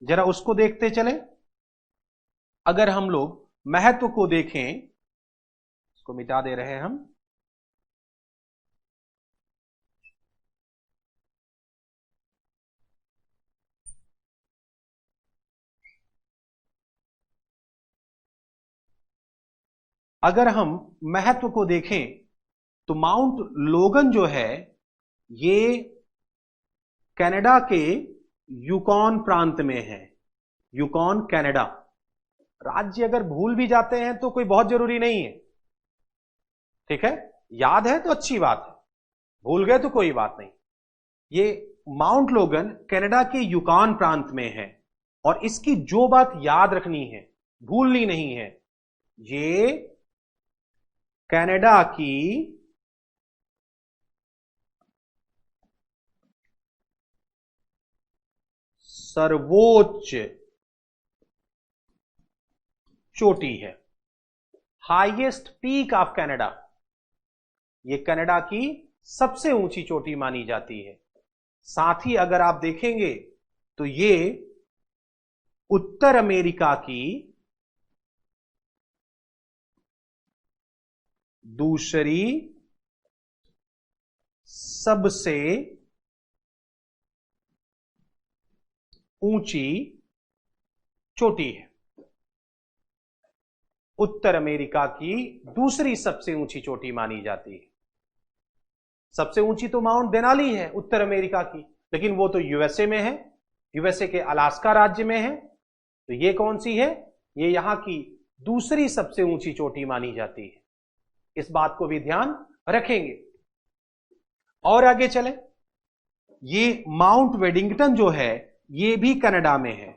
जरा उसको देखते चले। अगर हम लोग महत्व को देखें, इसको मिटा दे रहे हैं हम। अगर हम महत्व को देखें तो माउंट लोगन जो है ये कनाडा के यूकॉन प्रांत में है। यूकॉन कनाडा राज्य, अगर भूल भी जाते हैं तो कोई बहुत जरूरी नहीं है, ठीक है, याद है तो अच्छी बात है, भूल गए तो कोई बात नहीं। ये माउंट लोगन कनाडा के यूकॉन प्रांत में है। और इसकी जो बात याद रखनी है, भूलनी नहीं है, ये कनाडा की सर्वोच्च चोटी है, हाईएस्ट पीक ऑफ कनाडा। ये कनाडा की सबसे ऊंची चोटी मानी जाती है। साथ ही अगर आप देखेंगे तो ये उत्तर अमेरिका की दूसरी सबसे ऊंची चोटी है। उत्तर अमेरिका की दूसरी सबसे ऊंची चोटी मानी जाती है। सबसे ऊंची तो माउंट देनाली है उत्तर अमेरिका की, लेकिन वो तो यूएसए में है, यूएसए के अलास्का राज्य में है। तो ये कौन सी है? ये यहां की दूसरी सबसे ऊंची चोटी मानी जाती है। इस बात को भी ध्यान रखेंगे। और आगे चले, ये माउंट वेडिंगटन जो है ये भी कनाडा में है,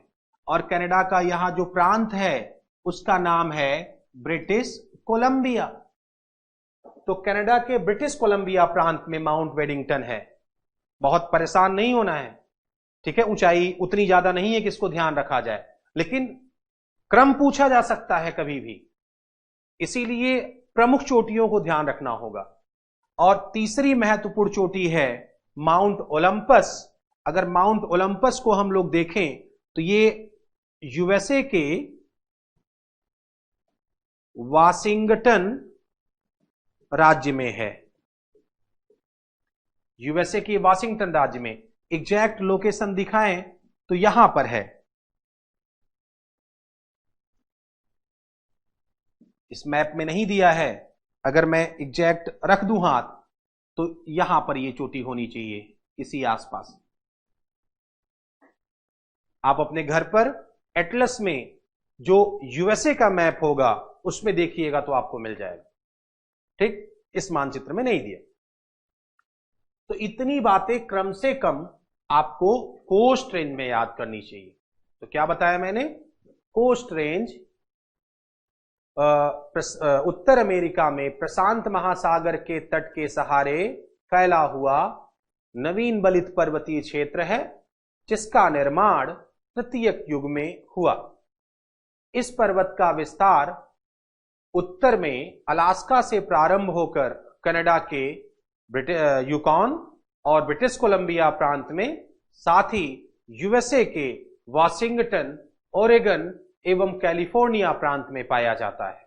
और कनाडा का यहां जो प्रांत है उसका नाम है ब्रिटिश कोलंबिया। तो कनाडा के ब्रिटिश कोलंबिया प्रांत में माउंट वेडिंगटन है। बहुत परेशान नहीं होना है, ठीक है, ऊंचाई उतनी ज्यादा नहीं है कि इसको ध्यान रखा जाए, लेकिन क्रम पूछा जा सकता है कभी भी, इसीलिए प्रमुख चोटियों को ध्यान रखना होगा। और तीसरी महत्वपूर्ण चोटी है माउंट ओलंपस। अगर माउंट ओलंपस को हम लोग देखें तो ये यूएसए के वाशिंगटन राज्य में है। यूएसए के वाशिंगटन राज्य में। एग्जैक्ट लोकेशन दिखाएं तो यहां पर है। इस मैप में नहीं दिया है, अगर मैं एग्जैक्ट रख दूं हाथ तो यहां पर ये चोटी होनी चाहिए, इसी आसपास। आप अपने घर पर एटलस में जो यूएसए का मैप होगा उसमें देखिएगा तो आपको मिल जाएगा। ठीक, इस मानचित्र में नहीं दिया। तो इतनी बातें कम से कम आपको कोस्ट रेंज में याद करनी चाहिए। तो क्या बताया मैंने? कोस्ट रेंज उत्तर अमेरिका में प्रशांत महासागर के तट के सहारे फैला हुआ नवीन बलित पर्वतीय क्षेत्र है, जिसका निर्माण तृतीयक युग में हुआ। इस पर्वत का विस्तार उत्तर में अलास्का से प्रारंभ होकर कनाडा के यूकॉन और ब्रिटिश कोलंबिया प्रांत में, साथ ही यूएसए के वाशिंगटन, ओरेगन एवं कैलिफोर्निया प्रांत में पाया जाता है।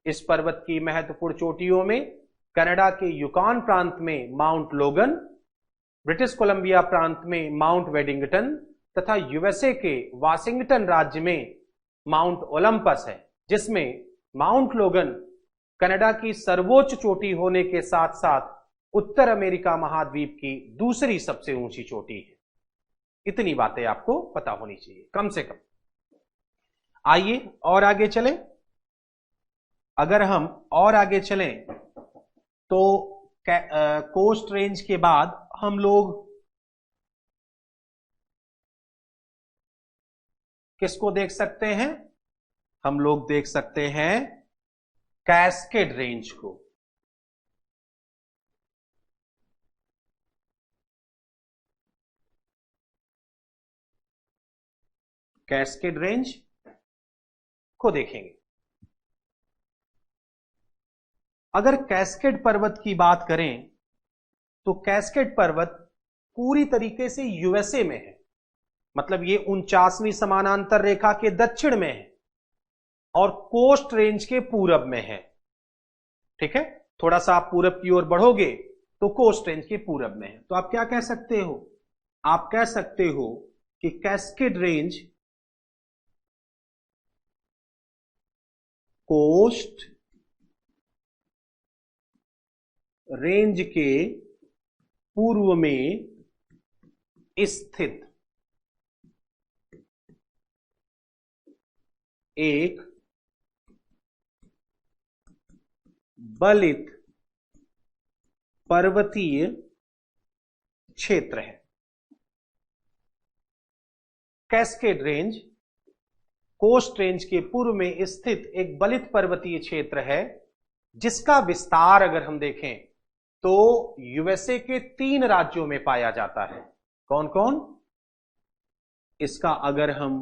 इस पर्वत की महत्वपूर्ण चोटियों में कनाडा के यूकॉन प्रांत में माउंट लोगन, ब्रिटिश कोलंबिया प्रांत में माउंट वेडिंगटन तथा यूएसए के वाशिंगटन राज्य में माउंट ओलंपस है, जिसमें माउंट लोगन कनाडा की सर्वोच्च चोटी होने के साथ साथ उत्तर अमेरिका महाद्वीप की दूसरी सबसे ऊंची चोटी है। इतनी बातें आपको पता होनी चाहिए कम से कम। आइए और आगे चलें। अगर हम और आगे चलें तो कोस्ट रेंज के बाद हम लोग किसको देख सकते हैं? हम लोग देख सकते हैं कैस्केड रेंज को। कैस्केड रेंज को देखेंगे। अगर कैस्केड पर्वत की बात करें तो कैस्केड पर्वत पूरी तरीके से यूएसए में है, मतलब ये 49वीं समानांतर रेखा के दक्षिण में है और कोस्ट रेंज के पूरब में है। ठीक है, थोड़ा सा आप पूरब की ओर बढ़ोगे तो कोस्ट रेंज के पूरब में है। तो आप क्या कह सकते हो? आप कह सकते हो कि कैस्केड रेंज कोस्ट रेंज के पूर्व में स्थित एक बलित पर्वतीय क्षेत्र है। कैस्केड रेंज कोस्ट रेंज के पूर्व में स्थित एक बलित पर्वतीय क्षेत्र है, जिसका विस्तार अगर हम देखें तो यूएसए के 3 राज्यों में पाया जाता है। कौन कौन? इसका अगर हम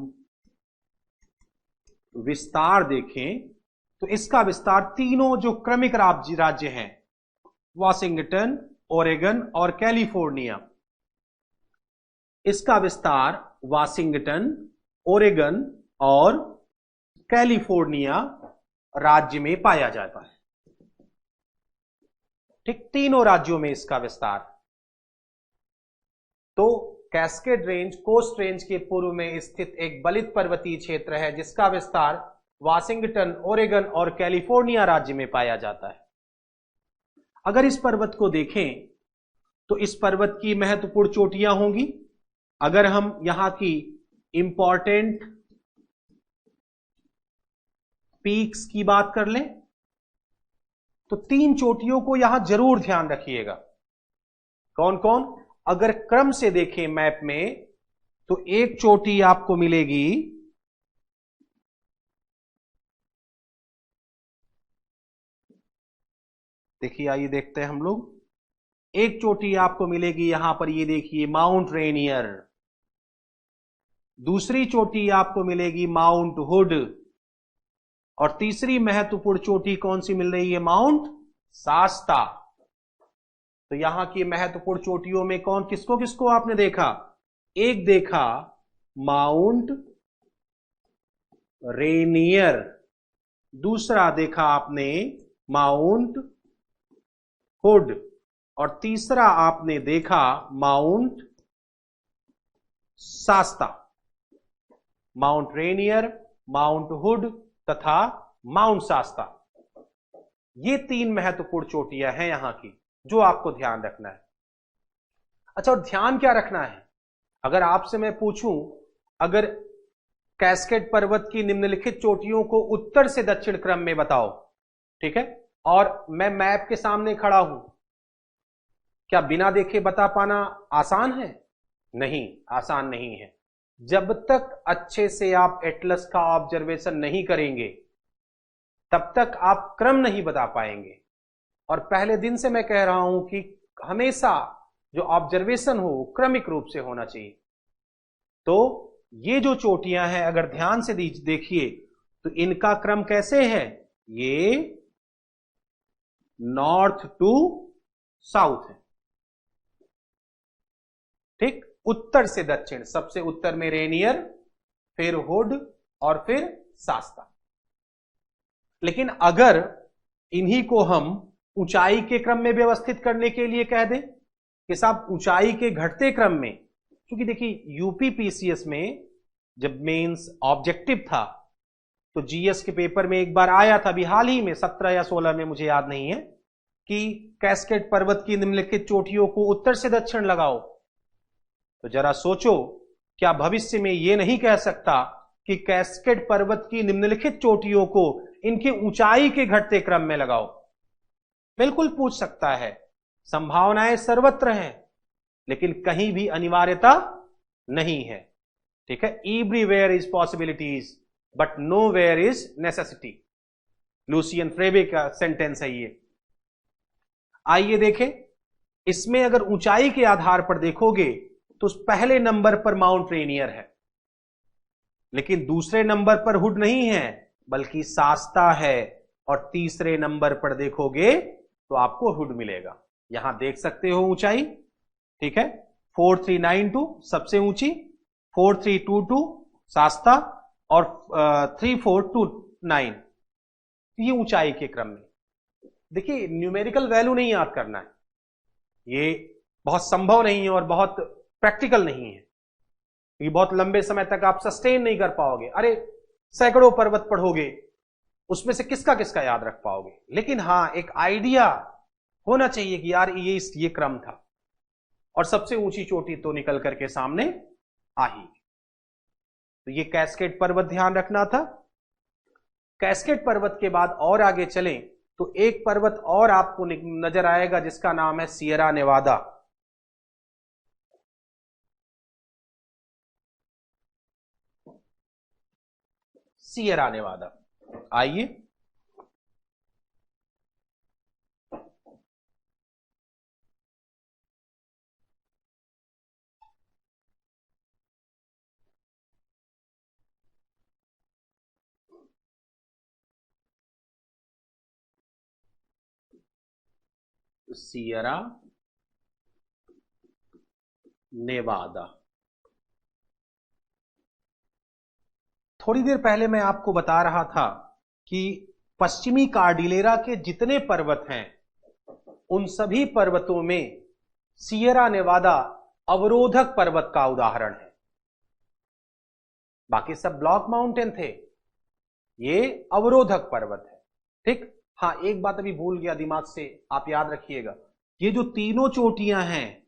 विस्तार देखें तो इसका विस्तार तीनों जो क्रमिक राज्य हैं, वाशिंगटन, ओरेगन और कैलिफोर्निया, इसका विस्तार वाशिंगटन, ओरेगन और कैलिफोर्निया राज्य में पाया जाता है। ठीक, तीनों राज्यों में इसका विस्तार। तो कैस्केड रेंज कोस्ट रेंज के पूर्व में स्थित एक बलित पर्वतीय क्षेत्र है, जिसका विस्तार वाशिंगटन, ओरेगन और कैलिफोर्निया राज्य में पाया जाता है। अगर इस पर्वत को देखें तो इस पर्वत की महत्वपूर्ण चोटियां होंगी। अगर हम यहां की इंपॉर्टेंट पीक्स की बात कर लें तो 3 चोटियों को यहां जरूर ध्यान रखिएगा। कौन कौन? अगर क्रम से देखें मैप में तो एक चोटी आपको मिलेगी देखिए, आइए देखते हैं हम लोग। एक चोटी आपको मिलेगी यहां पर, ये देखिए माउंट रेनियर। दूसरी चोटी आपको मिलेगी माउंट हुड और तीसरी महत्वपूर्ण चोटी कौन सी मिल रही है? माउंट शास्ता। तो यहां की महत्वपूर्ण चोटियों में कौन किसको किसको आपने देखा? एक देखा माउंट रेनियर, दूसरा देखा आपने माउंट हुड, और तीसरा आपने देखा Mount Shasta. Mount Rainier, Mount Hood तथा माउंट शास्ता, ये तीन महत्वपूर्ण चोटियां हैं यहां की, जो आपको ध्यान रखना है। अच्छा, और ध्यान क्या रखना है? अगर आपसे मैं पूछूं, अगर कैस्केड पर्वत की निम्नलिखित चोटियों को उत्तर से दक्षिण क्रम में बताओ, ठीक है, और मैं मैप के सामने खड़ा हूं, क्या बिना देखे बता पाना आसान है? नहीं, आसान नहीं है। जब तक अच्छे से आप एटलस का ऑब्जर्वेशन नहीं करेंगे, तब तक आप क्रम नहीं बता पाएंगे। और पहले दिन से मैं कह रहा हूं कि हमेशा जो ऑब्जर्वेशन हो क्रमिक रूप से होना चाहिए। तो ये जो चोटियां हैं, अगर ध्यान से देखिए तो इनका क्रम कैसे है? ये नॉर्थ टू साउथ है, ठीक, उत्तर से दक्षिण। सबसे उत्तर में रेनियर, फिर हुड और फिर शास्ता। लेकिन अगर इन्हीं को हम ऊंचाई के क्रम में व्यवस्थित करने के लिए कह दें कि साहब ऊंचाई के घटते क्रम में, क्योंकि देखिए यूपीपीसीएस में जब मेंस ऑब्जेक्टिव था तो जीएस के पेपर में एक बार आया था, अभी हाल ही में 17 या 16 में, मुझे याद नहीं है, कि कैस्केड पर्वत की निम्नलिखित चोटियों को उत्तर से दक्षिण लगाओ। तो जरा सोचो, क्या भविष्य में यह नहीं कह सकता कि कैस्केड पर्वत की निम्नलिखित चोटियों को इनकी ऊंचाई के घटते क्रम में लगाओ? बिल्कुल पूछ सकता है, संभावनाएं सर्वत्र हैं, लेकिन कहीं भी अनिवार्यता नहीं है, ठीक है। Everywhere is possibilities but nowhere is necessity, Lucien Febvre का सेंटेंस है ये। आइए देखें, इसमें अगर ऊंचाई के आधार पर देखोगे तो पहले नंबर पर माउंट रेनियर है, लेकिन दूसरे नंबर पर हुड नहीं है बल्कि शास्ता है, और तीसरे नंबर पर देखोगे तो आपको हुड मिलेगा। यहां देख सकते हो ऊंचाई, ठीक है, 4392 सबसे ऊंची, 4322 शास्ता और 3429, ये ऊंचाई के क्रम में। देखिए न्यूमेरिकल वैल्यू नहीं याद करना है, ये बहुत संभव नहीं है और बहुत प्रैक्टिकल नहीं है, ये बहुत लंबे समय तक आप सस्टेन नहीं कर पाओगे। अरे सैकड़ों पर्वत पढ़ोगे, उसमें से किसका किसका याद रख पाओगे? लेकिन हां, एक आइडिया होना चाहिए कि यार ये क्रम था, और सबसे ऊंची चोटी तो निकल करके सामने आ ही। तो ये कैस्केड पर्वत ध्यान रखना था। कैस्केड पर्वत के बाद और आगे चलें तो एक पर्वत और आपको नजर आएगा जिसका नाम है सियरा नेवादा। सियरा नेवादा, आइए सियरा नेवादा। थोड़ी देर पहले मैं आपको बता रहा था कि पश्चिमी कार्डिलेरा के जितने पर्वत हैं उन सभी पर्वतों में सियरा नेवादा अवरोधक पर्वत का उदाहरण है। बाकी सब ब्लॉक माउंटेन थे, ये अवरोधक पर्वत है, ठीक। हाँ, एक बात अभी भूल गया दिमाग से, आप याद रखिएगा, ये जो तीनों चोटियां हैं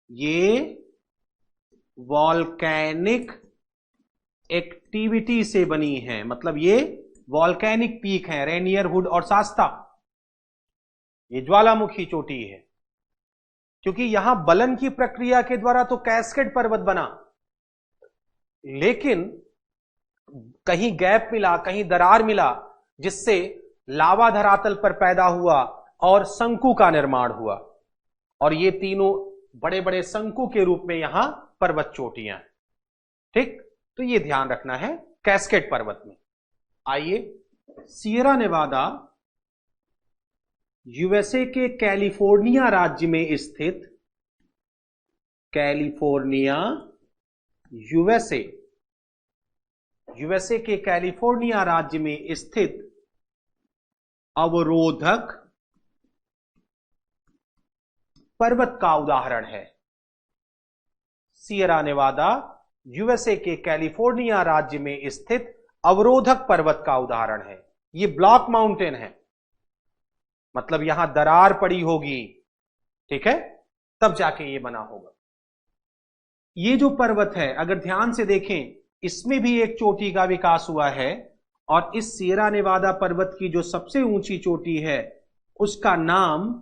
ये वॉल्केनिक एक्टिविटी से बनी हैं, मतलब ये वॉल्केनिक पीक है, रेनियर, हुड और शास्ता, ये ज्वालामुखी चोटी है। क्योंकि यहां बलन की प्रक्रिया के द्वारा तो कैस्केड पर्वत बना, लेकिन कहीं गैप मिला, कहीं दरार मिला, जिससे लावा धरातल पर पैदा हुआ और शंकु का निर्माण हुआ, और ये तीनों बड़े बड़े शंकु के रूप में यहां पर्वत चोटियां हैं, ठीक। तो ये ध्यान रखना है कैस्केड पर्वत में। आइए सियरा नेवादा यूएसए के कैलिफोर्निया राज्य में स्थित, कैलिफोर्निया, यूएसए, यूएसए के कैलिफोर्निया राज्य में स्थित अवरोधक पर्वत का उदाहरण है। सियरा नेवादा यूएसए के कैलिफोर्निया राज्य में स्थित अवरोधक पर्वत का उदाहरण है। ये ब्लॉक माउंटेन है, मतलब यहां दरार पड़ी होगी, ठीक है, तब जाके ये बना होगा। ये जो पर्वत है अगर ध्यान से देखें, इसमें भी एक चोटी का विकास हुआ है, और इस सियरा नेवादा पर्वत की जो सबसे ऊंची चोटी है उसका नाम,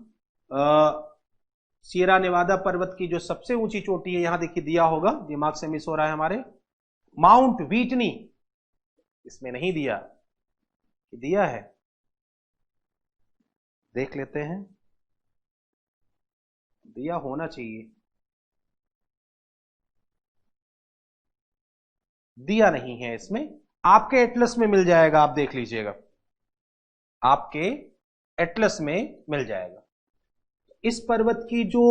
सियरा नेवादा पर्वत की जो सबसे ऊंची चोटी है, यहां देखिए दिया होगा, दिमाग से मिस हो रहा है हमारे, माउंट व्हिटनी। इसमें नहीं दिया, दिया है, देख लेते हैं, दिया होना चाहिए, दिया नहीं है इसमें। आपके एटलस में मिल जाएगा, आप देख लीजिएगा, आपके एटलस में मिल जाएगा। इस पर्वत की जो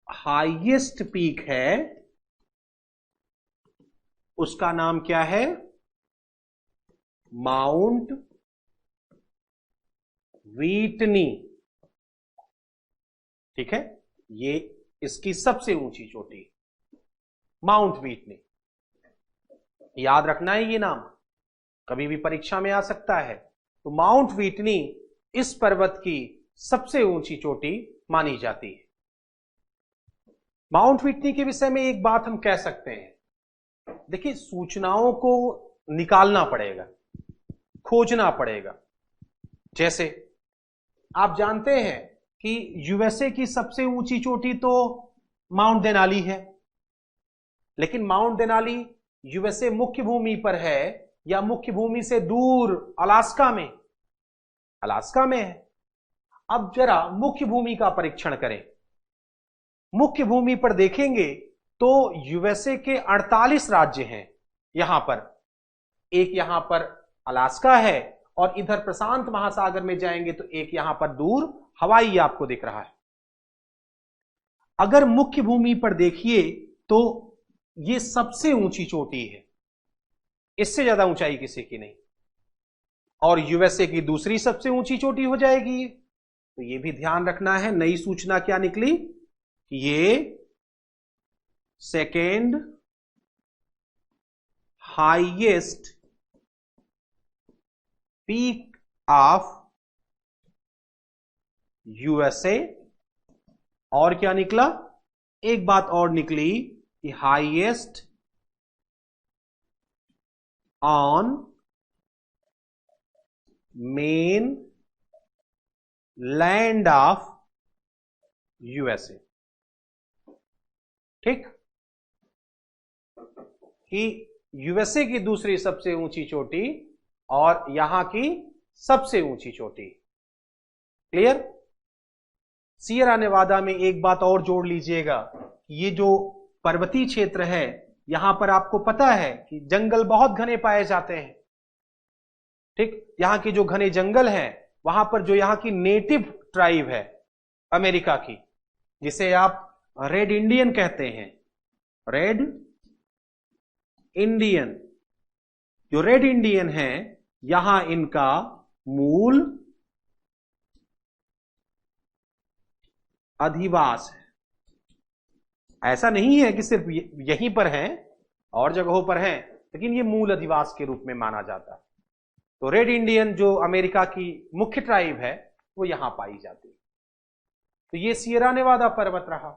हाईएस्ट पीक है उसका नाम क्या है? माउंट व्हिटनी, ठीक है, ये इसकी सबसे ऊंची चोटी माउंट व्हिटनी। याद रखना है ये नाम, कभी भी परीक्षा में आ सकता है। तो माउंट व्हिटनी इस पर्वत की सबसे ऊंची चोटी मानी जाती है। माउंट व्हिटनी के विषय में एक बात हम कह सकते हैं, देखिए सूचनाओं को निकालना पड़ेगा, खोजना पड़ेगा। जैसे आप जानते हैं कि यूएसए की सबसे ऊंची चोटी तो माउंट देनाली है, लेकिन माउंट देनाली यूएसए मुख्य भूमि पर है या मुख्य भूमि से दूर अलास्का में? अलास्का में है। अब जरा मुख्य भूमि का परीक्षण करें। मुख्य भूमि पर देखेंगे तो यूएसए के 48 राज्य हैं। यहां पर एक, यहां पर अलास्का है, और इधर प्रशांत महासागर में जाएंगे तो एक यहां पर दूर हवाई आपको दिख रहा है। अगर मुख्य भूमि पर देखिए तो यह सबसे ऊंची चोटी है, इससे ज्यादा ऊंचाई किसी की नहीं, और यूएसए की दूसरी सबसे ऊंची चोटी हो जाएगी। तो यह भी ध्यान रखना है। नई सूचना क्या निकली? ये second highest peak of USA, और क्या निकला? एक बात और निकली कि highest on main land of USA, ठीक, कि यूएसए की दूसरी सबसे ऊंची चोटी और यहां की सबसे ऊंची चोटी। क्लियर? सियरा नेवादा में एक बात और जोड़ लीजिएगा, ये जो पर्वतीय क्षेत्र है यहां पर आपको पता है कि जंगल बहुत घने पाए जाते हैं, ठीक, यहां के जो घने जंगल हैं वहां पर जो यहां की नेटिव ट्राइब है अमेरिका की, जिसे आप रेड इंडियन कहते हैं, रेड इंडियन, जो रेड इंडियन है यहां इनका मूल अधिवास है। ऐसा नहीं है कि सिर्फ यहीं पर हैं, और जगहों पर हैं, लेकिन ये मूल अधिवास के रूप में माना जाता है। तो रेड इंडियन जो अमेरिका की मुख्य ट्राइब है वो यहां पाई जाती है। तो ये सियरा नेवादा पर्वत रहा।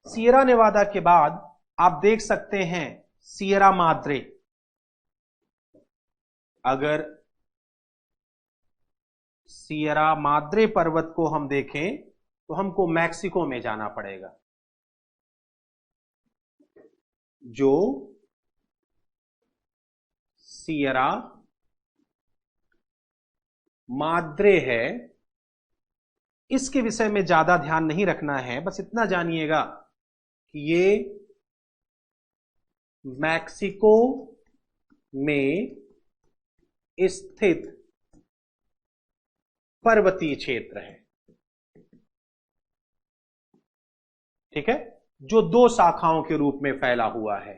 सियरा नेवादा के बाद आप देख सकते हैं सियरा माद्रे। अगर सियरा माद्रे पर्वत को हम देखें तो हमको मैक्सिको में जाना पड़ेगा। जो सियरा माद्रे है इसके विषय में ज्यादा ध्यान नहीं रखना है, बस इतना जानिएगा कि ये मैक्सिको में स्थित पर्वतीय क्षेत्र है। ठीक है, जो दो शाखाओं के रूप में फैला हुआ है।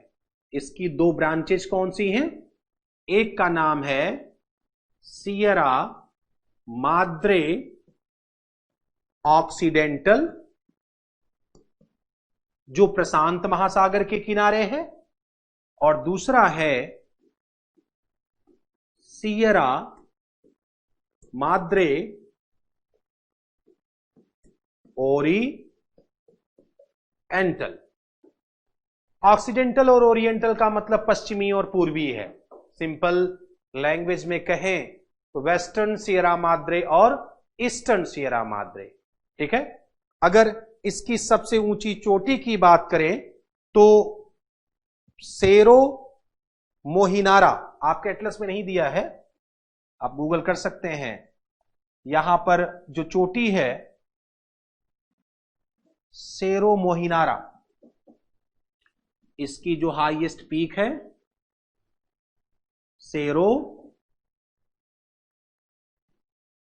इसकी दो ब्रांचेज कौन सी हैं? एक का नाम है सियरा माद्रे ऑक्सीडेंटल, जो प्रशांत महासागर के किनारे है, और दूसरा है सियरा माद्रे ओरिएंटल। ऑक्सीडेंटल और ओरिएंटल का मतलब पश्चिमी और पूर्वी है। सिंपल लैंग्वेज में कहें तो वेस्टर्न सियरा माद्रे और ईस्टर्न सियरा माद्रे। ठीक है, अगर इसकी सबसे ऊंची चोटी की बात करें तो सेरो मोहिनारा, आपके एटलस में नहीं दिया है, आप गूगल कर सकते हैं। यहां पर जो चोटी है सेरो मोहिनारा, इसकी जो हाईएस्ट पीक है सेरो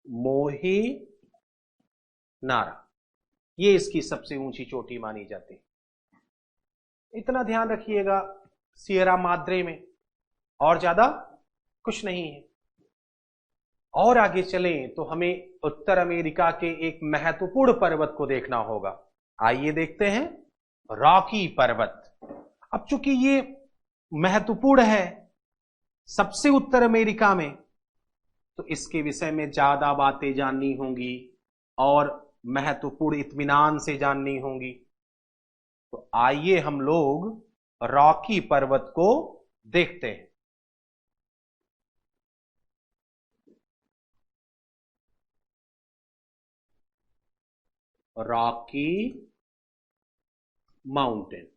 मोहिनारा, ये इसकी सबसे ऊंची चोटी मानी जाती है। इतना ध्यान रखिएगा सियरा माद्रे में, और ज्यादा कुछ नहीं है। और आगे चलें तो हमें उत्तर अमेरिका के एक महत्वपूर्ण पर्वत को देखना होगा। आइए देखते हैं रॉकी पर्वत। अब चूंकि ये महत्वपूर्ण है सबसे उत्तर अमेरिका में, तो इसके विषय में ज्यादा बातें जाननी होंगी और महत्वपूर्ण इत्मीनान से जाननी होंगी। तो आइए हम लोग रॉकी पर्वत को देखते हैं। Rocky mountain.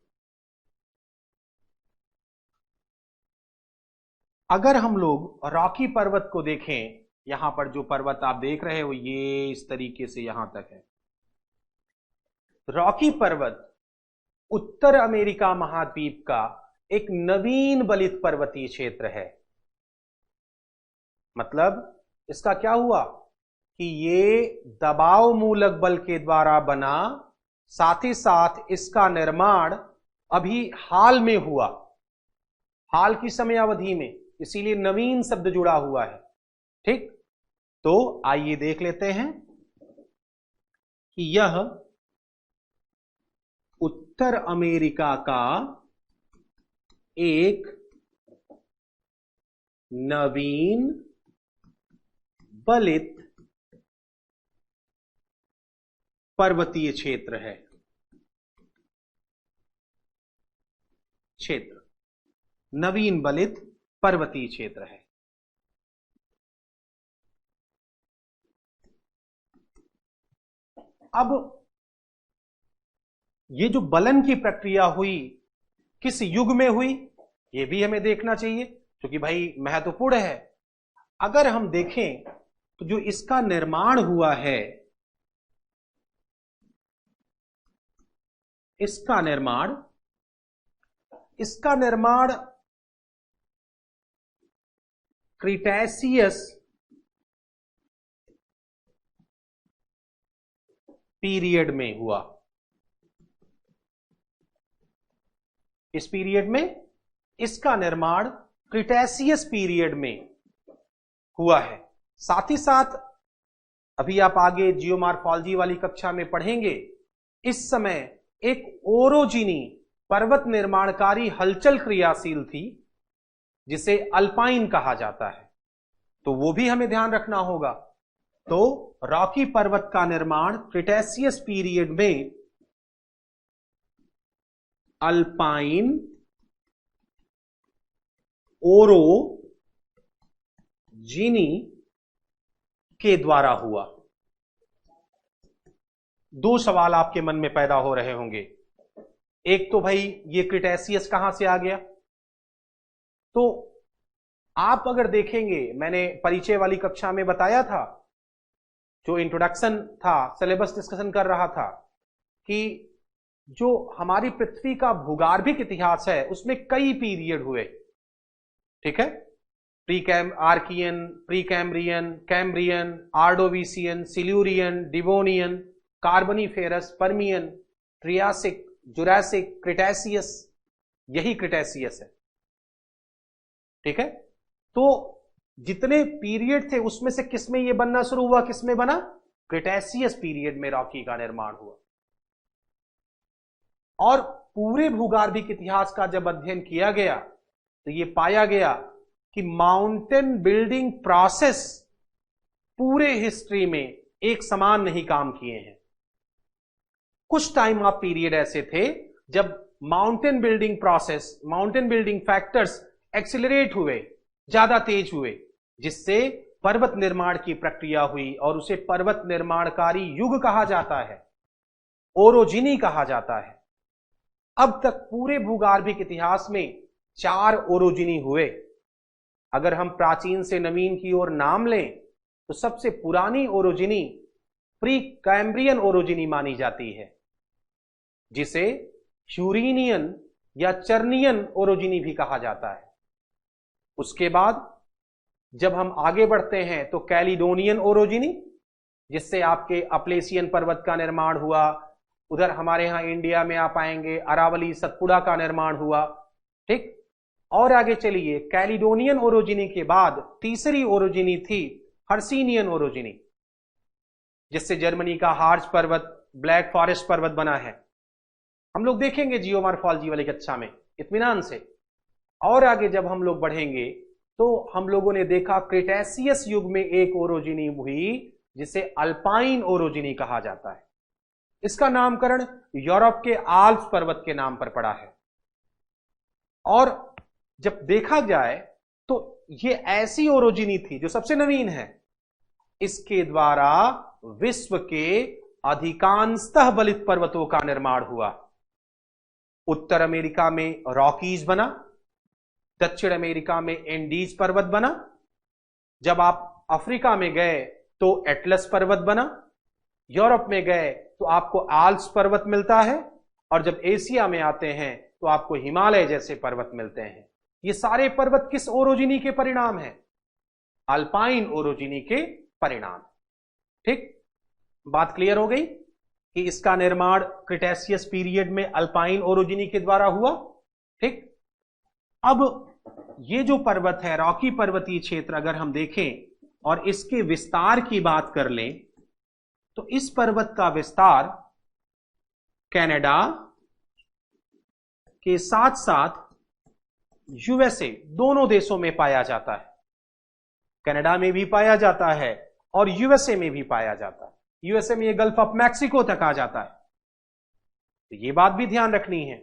अगर हम लोग रॉकी पर्वत को देखें, यहां पर जो पर्वत आप देख रहे हो ये इस तरीके से यहां तक है। रॉकी पर्वत उत्तर अमेरिका महाद्वीप का एक नवीन बलित पर्वतीय क्षेत्र है। मतलब इसका क्या हुआ कि ये दबाव मूलक बल के द्वारा बना, साथ ही साथ इसका निर्माण अभी हाल में हुआ, हाल की समयावधि में, इसीलिए नवीन शब्द जुड़ा हुआ है। ठीक, तो आइए देख लेते हैं कि यह उत्तर अमेरिका का एक नवीन बलित पर्वतीय क्षेत्र है। क्षेत्र नवीन बलित पर्वतीय क्षेत्र है। अब ये जो बलन की प्रक्रिया हुई किस युग में हुई, ये भी हमें देखना चाहिए, क्योंकि भाई महत्वपूर्ण है। अगर हम देखें तो जो इसका निर्माण हुआ है, इसका निर्माण क्रिटेशियस पीरियड में हुआ। इस पीरियड में इसका निर्माण क्रिटेशियस पीरियड में हुआ है। साथ ही साथ अभी आप आगे जियोमॉर्फोलॉजी वाली कक्षा में पढ़ेंगे, इस समय एक ओरोजिनी पर्वत निर्माणकारी हलचल क्रियाशील थी जिसे अल्पाइन कहा जाता है, तो वो भी हमें ध्यान रखना होगा। तो रॉकी पर्वत का निर्माण क्रिटेशियस पीरियड में अल्पाइन ओरोजिनी के द्वारा हुआ। दो सवाल आपके मन में पैदा हो रहे होंगे। एक तो भाई ये क्रिटेशियस कहां से आ गया? तो आप अगर देखेंगे, मैंने परिचय वाली कक्षा में बताया था, जो इंट्रोडक्शन था, सिलेबस डिस्कशन कर रहा था, कि जो हमारी पृथ्वी का भूगर्भिक इतिहास है उसमें कई पीरियड हुए। ठीक है, Archean, Precambrian, Cambrian, Ordovician, Silurian, Devonian, Carboniferous, Permian, Triassic, Jurassic, Cretaceous, यही क्रिटेशियस है। ठीक है, तो जितने पीरियड थे उसमें से किसमें ये बनना शुरू हुआ, किसमें बना, क्रिटेशियस पीरियड में रॉकी का निर्माण हुआ। और पूरे भूगर्भिक इतिहास का जब अध्ययन किया गया तो यह पाया गया कि माउंटेन बिल्डिंग प्रोसेस पूरे हिस्ट्री में एक समान नहीं काम किए हैं। कुछ टाइम ऑफ पीरियड ऐसे थे जब mountain building process, mountain building factors accelerate हुए, ज्यादा तेज हुए, जिससे पर्वत निर्माण की प्रक्रिया हुई और उसे पर्वत निर्माणकारी युग कहा जाता है, ओरोजिनी कहा जाता है। अब तक पूरे भूगर्भिक इतिहास में 4 ओरोजिनी हुए। अगर हम प्राचीन से नवीन की ओर नाम लें तो सबसे पुरानी ओरोजिनी प्री कैम्ब्रियन ओरोजिनी मानी जाती है, जिसे ह्यूरीनियन या चर्नियन ओरोजिनी भी कहा जाता है। उसके बाद जब हम आगे बढ़ते हैं तो कैलिडोनियन ओरोजिनी, जिससे आपके अपलेसियन पर्वत का निर्माण हुआ। उधर हमारे यहां इंडिया में आप आएंगे, अरावली, सतपुड़ा का निर्माण हुआ। ठीक, और आगे चलिए, कैलिडोनियन ओरोजिनी के बाद तीसरी ओरोजिनी थी हर्सिनियन ओरोजिनी, जिससे जर्मनी का हार्ज पर्वत, ब्लैक फॉरेस्ट पर्वत बना है। हम लोग देखेंगे जियोमॉर्फोलॉजी वाली कक्षा में इत्मीनान से। और आगे जब हम लोग बढ़ेंगे तो हम लोगों ने देखा क्रिटेशियस युग में एक ओरोजिनी हुई जिसे अल्पाइन ओरोजिनी कहा जाता है। इसका नामकरण यूरोप के आल्प्स पर्वत के नाम पर पड़ा है। और जब देखा जाए तो ये ऐसी ओरोजिनी थी जो सबसे नवीन है। इसके द्वारा विश्व के अधिकांशतः बलित पर्वतों का निर्माण हुआ। उत्तर अमेरिका में रॉकीज बना, दक्षिण अमेरिका में एंडीज पर्वत बना, जब आप अफ्रीका में गए तो एटलस पर्वत बना, यूरोप में गए तो आपको आल्प्स पर्वत मिलता है, और जब एशिया में आते हैं तो आपको हिमालय जैसे पर्वत मिलते हैं। ये सारे पर्वत किस ओरोजिनी के परिणाम हैं? अल्पाइन ओरोजिनी के परिणाम। ठीक, बात क्लियर हो गई कि इसका निर्माण क्रिटेशियस पीरियड में अल्पाइन ओरोजिनी के द्वारा हुआ। ठीक, अब ये जो पर्वत है, रॉकी पर्वतीय क्षेत्र, अगर हम देखें और इसके विस्तार की बात कर लें तो इस पर्वत का विस्तार कनाडा के साथ साथ यूएसए, दोनों देशों में पाया जाता है। कनाडा में भी पाया जाता है और यूएसए में भी पाया जाता है। यूएसए में यह गल्फ ऑफ मैक्सिको तक आ जाता है, तो यह बात भी ध्यान रखनी है।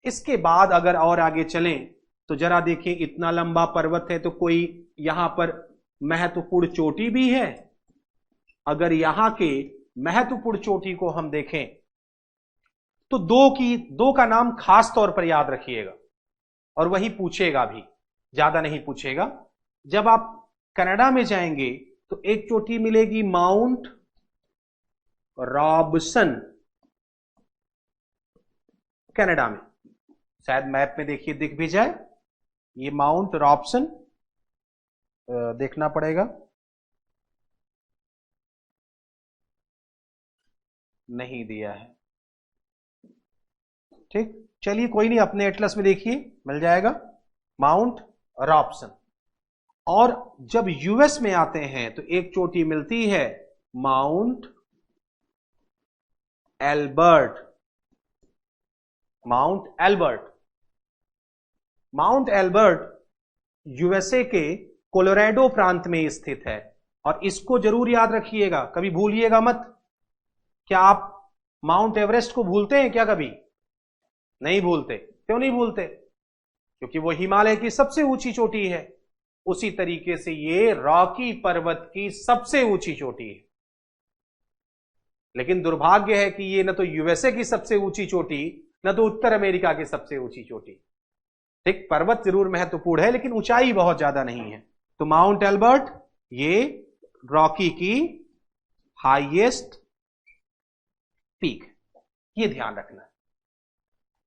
इसके बाद अगर और आगे चलें तो जरा देखिए, इतना लंबा पर्वत है तो कोई यहां पर महत्वपूर्ण चोटी भी है। अगर यहां के महत्वपूर्ण चोटी को हम देखें तो दो का नाम खास तौर पर याद रखिएगा, और वही पूछेगा भी, ज्यादा नहीं पूछेगा। जब आप कनाडा में जाएंगे तो एक चोटी मिलेगी माउंट रॉबसन, कनाडा में, शायद मैप में देखिए दिख भी जाए, ये माउंट रॉबसन, देखना पड़ेगा, नहीं दिया है। ठीक, चलिए कोई नहीं, अपने एटलस में देखिए मिल जाएगा, माउंट रॉबसन। और जब यूएस में आते हैं तो एक चोटी मिलती है Mount Elbert, Mount Elbert. Mount Elbert USA के कोलोराडो प्रांत में स्थित है, और इसको जरूर याद रखिएगा, कभी भूलिएगा मत। क्या आप माउंट एवरेस्ट को भूलते हैं क्या? कभी नहीं भूलते। क्यों नहीं भूलते? क्योंकि वो हिमालय की सबसे ऊंची चोटी है। उसी तरीके से ये रॉकी पर्वत की सबसे ऊंची चोटी है। लेकिन दुर्भाग्य है कि ये न तो यूएसए की सबसे ऊंची चोटी, न तो उत्तर अमेरिका की सबसे ऊंची चोटी। ठीक, पर्वत जरूर महत्वपूर्ण है लेकिन ऊंचाई बहुत ज्यादा नहीं है। तो माउंट एल्बर्ट ये रॉकी की हाईएस्ट पीक, ये ध्यान रखना है।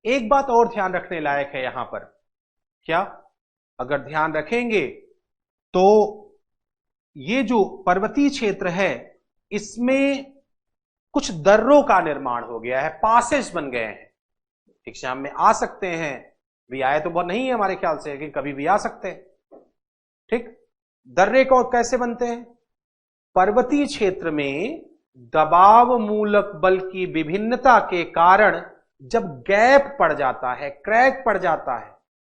एक बात और ध्यान रखने लायक है यहां पर, क्या? अगर ध्यान रखेंगे तो ये जो पर्वतीय क्षेत्र है इसमें कुछ दर्रों का निर्माण हो गया है, पासेज बन गए हैं। एग्जाम में आ सकते हैं, भी आए तो बहुत नहीं है हमारे ख्याल से, लेकिन कभी भी आ सकते हैं। ठीक, दर्रे को कैसे बनते हैं? पर्वतीय क्षेत्र में दबाव मूलक बल की विभिन्नता के कारण जब गैप पड़ जाता है, क्रैक पड़ जाता है,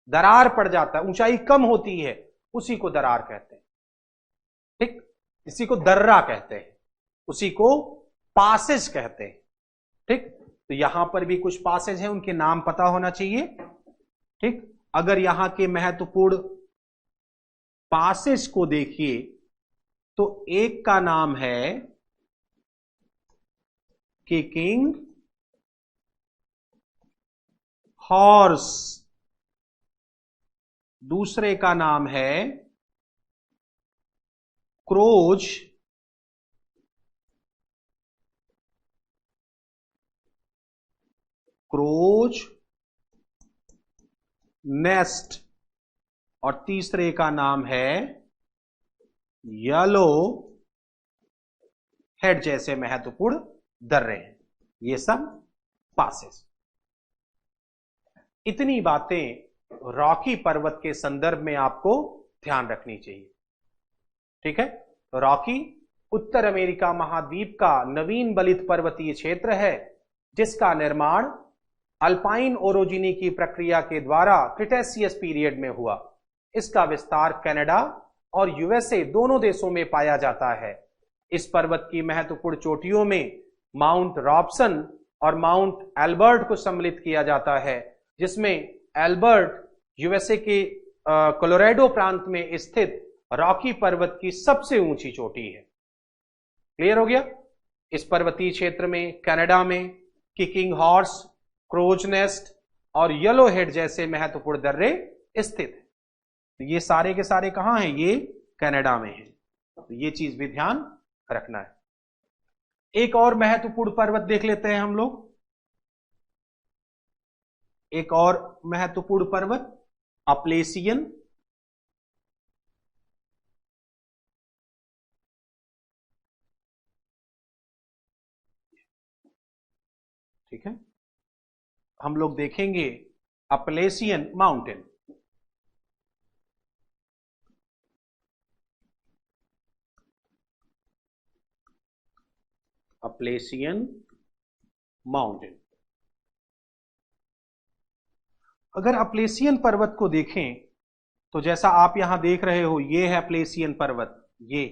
दरार पड़ जाता है, ऊंचाई कम होती है, उसी को दरार कहते हैं। ठीक, इसी को दर्रा कहते हैं, उसी को पासेज कहते हैं। ठीक, तो यहां पर भी कुछ पासेज हैं, उनके नाम पता होना चाहिए। ठीक, अगर यहां के महत्वपूर्ण पासेज को देखिए तो एक का नाम है किकिंग हॉर्स, दूसरे का नाम है क्रोज नेस्ट, और तीसरे का नाम है येलो हेड जैसे महत्वपूर्ण दर्रे हैं। ये सब पासेस। इतनी बातें रॉकी पर्वत के संदर्भ में आपको ध्यान रखनी चाहिए। ठीक है, तो रॉकी उत्तर अमेरिका महाद्वीप का नवीन बलित पर्वतीय क्षेत्र है, जिसका निर्माण अल्पाइन ओरोजिनी की प्रक्रिया के द्वारा क्रिटेशियस पीरियड में हुआ। इसका विस्तार कनाडा और यूएसए दोनों देशों में पाया जाता है। इस पर्वत की महत्वपूर्ण चोटियों में माउंट रॉबसन और माउंट एल्बर्ट को सम्मिलित किया जाता है, जिसमें एल्बर्ट यूएसए के कोलोराडो प्रांत में स्थित रॉकी पर्वत की सबसे ऊंची चोटी है। क्लियर हो गया? इस पर्वतीय क्षेत्र में कनाडा में किकिंग हॉर्स, क्रोज नेस्ट और येलो हेड जैसे महत्वपूर्ण दर्रे स्थित हैं। तो ये सारे के सारे कहां हैं? ये कनाडा में हैं। तो ये चीज भी ध्यान रखना है। एक और महत्वपूर्ण पर्वत देख लेते हैं हम लोग। एक और महत्वपूर्ण पर्वत अपलेसियन। ठीक है, हम लोग देखेंगे अपलेसियन माउंटेन। Appalachian mountain. अगर अपलेसियन पर्वत को देखें तो जैसा आप यहां देख रहे हो, ये है अपलेसियन पर्वत। ये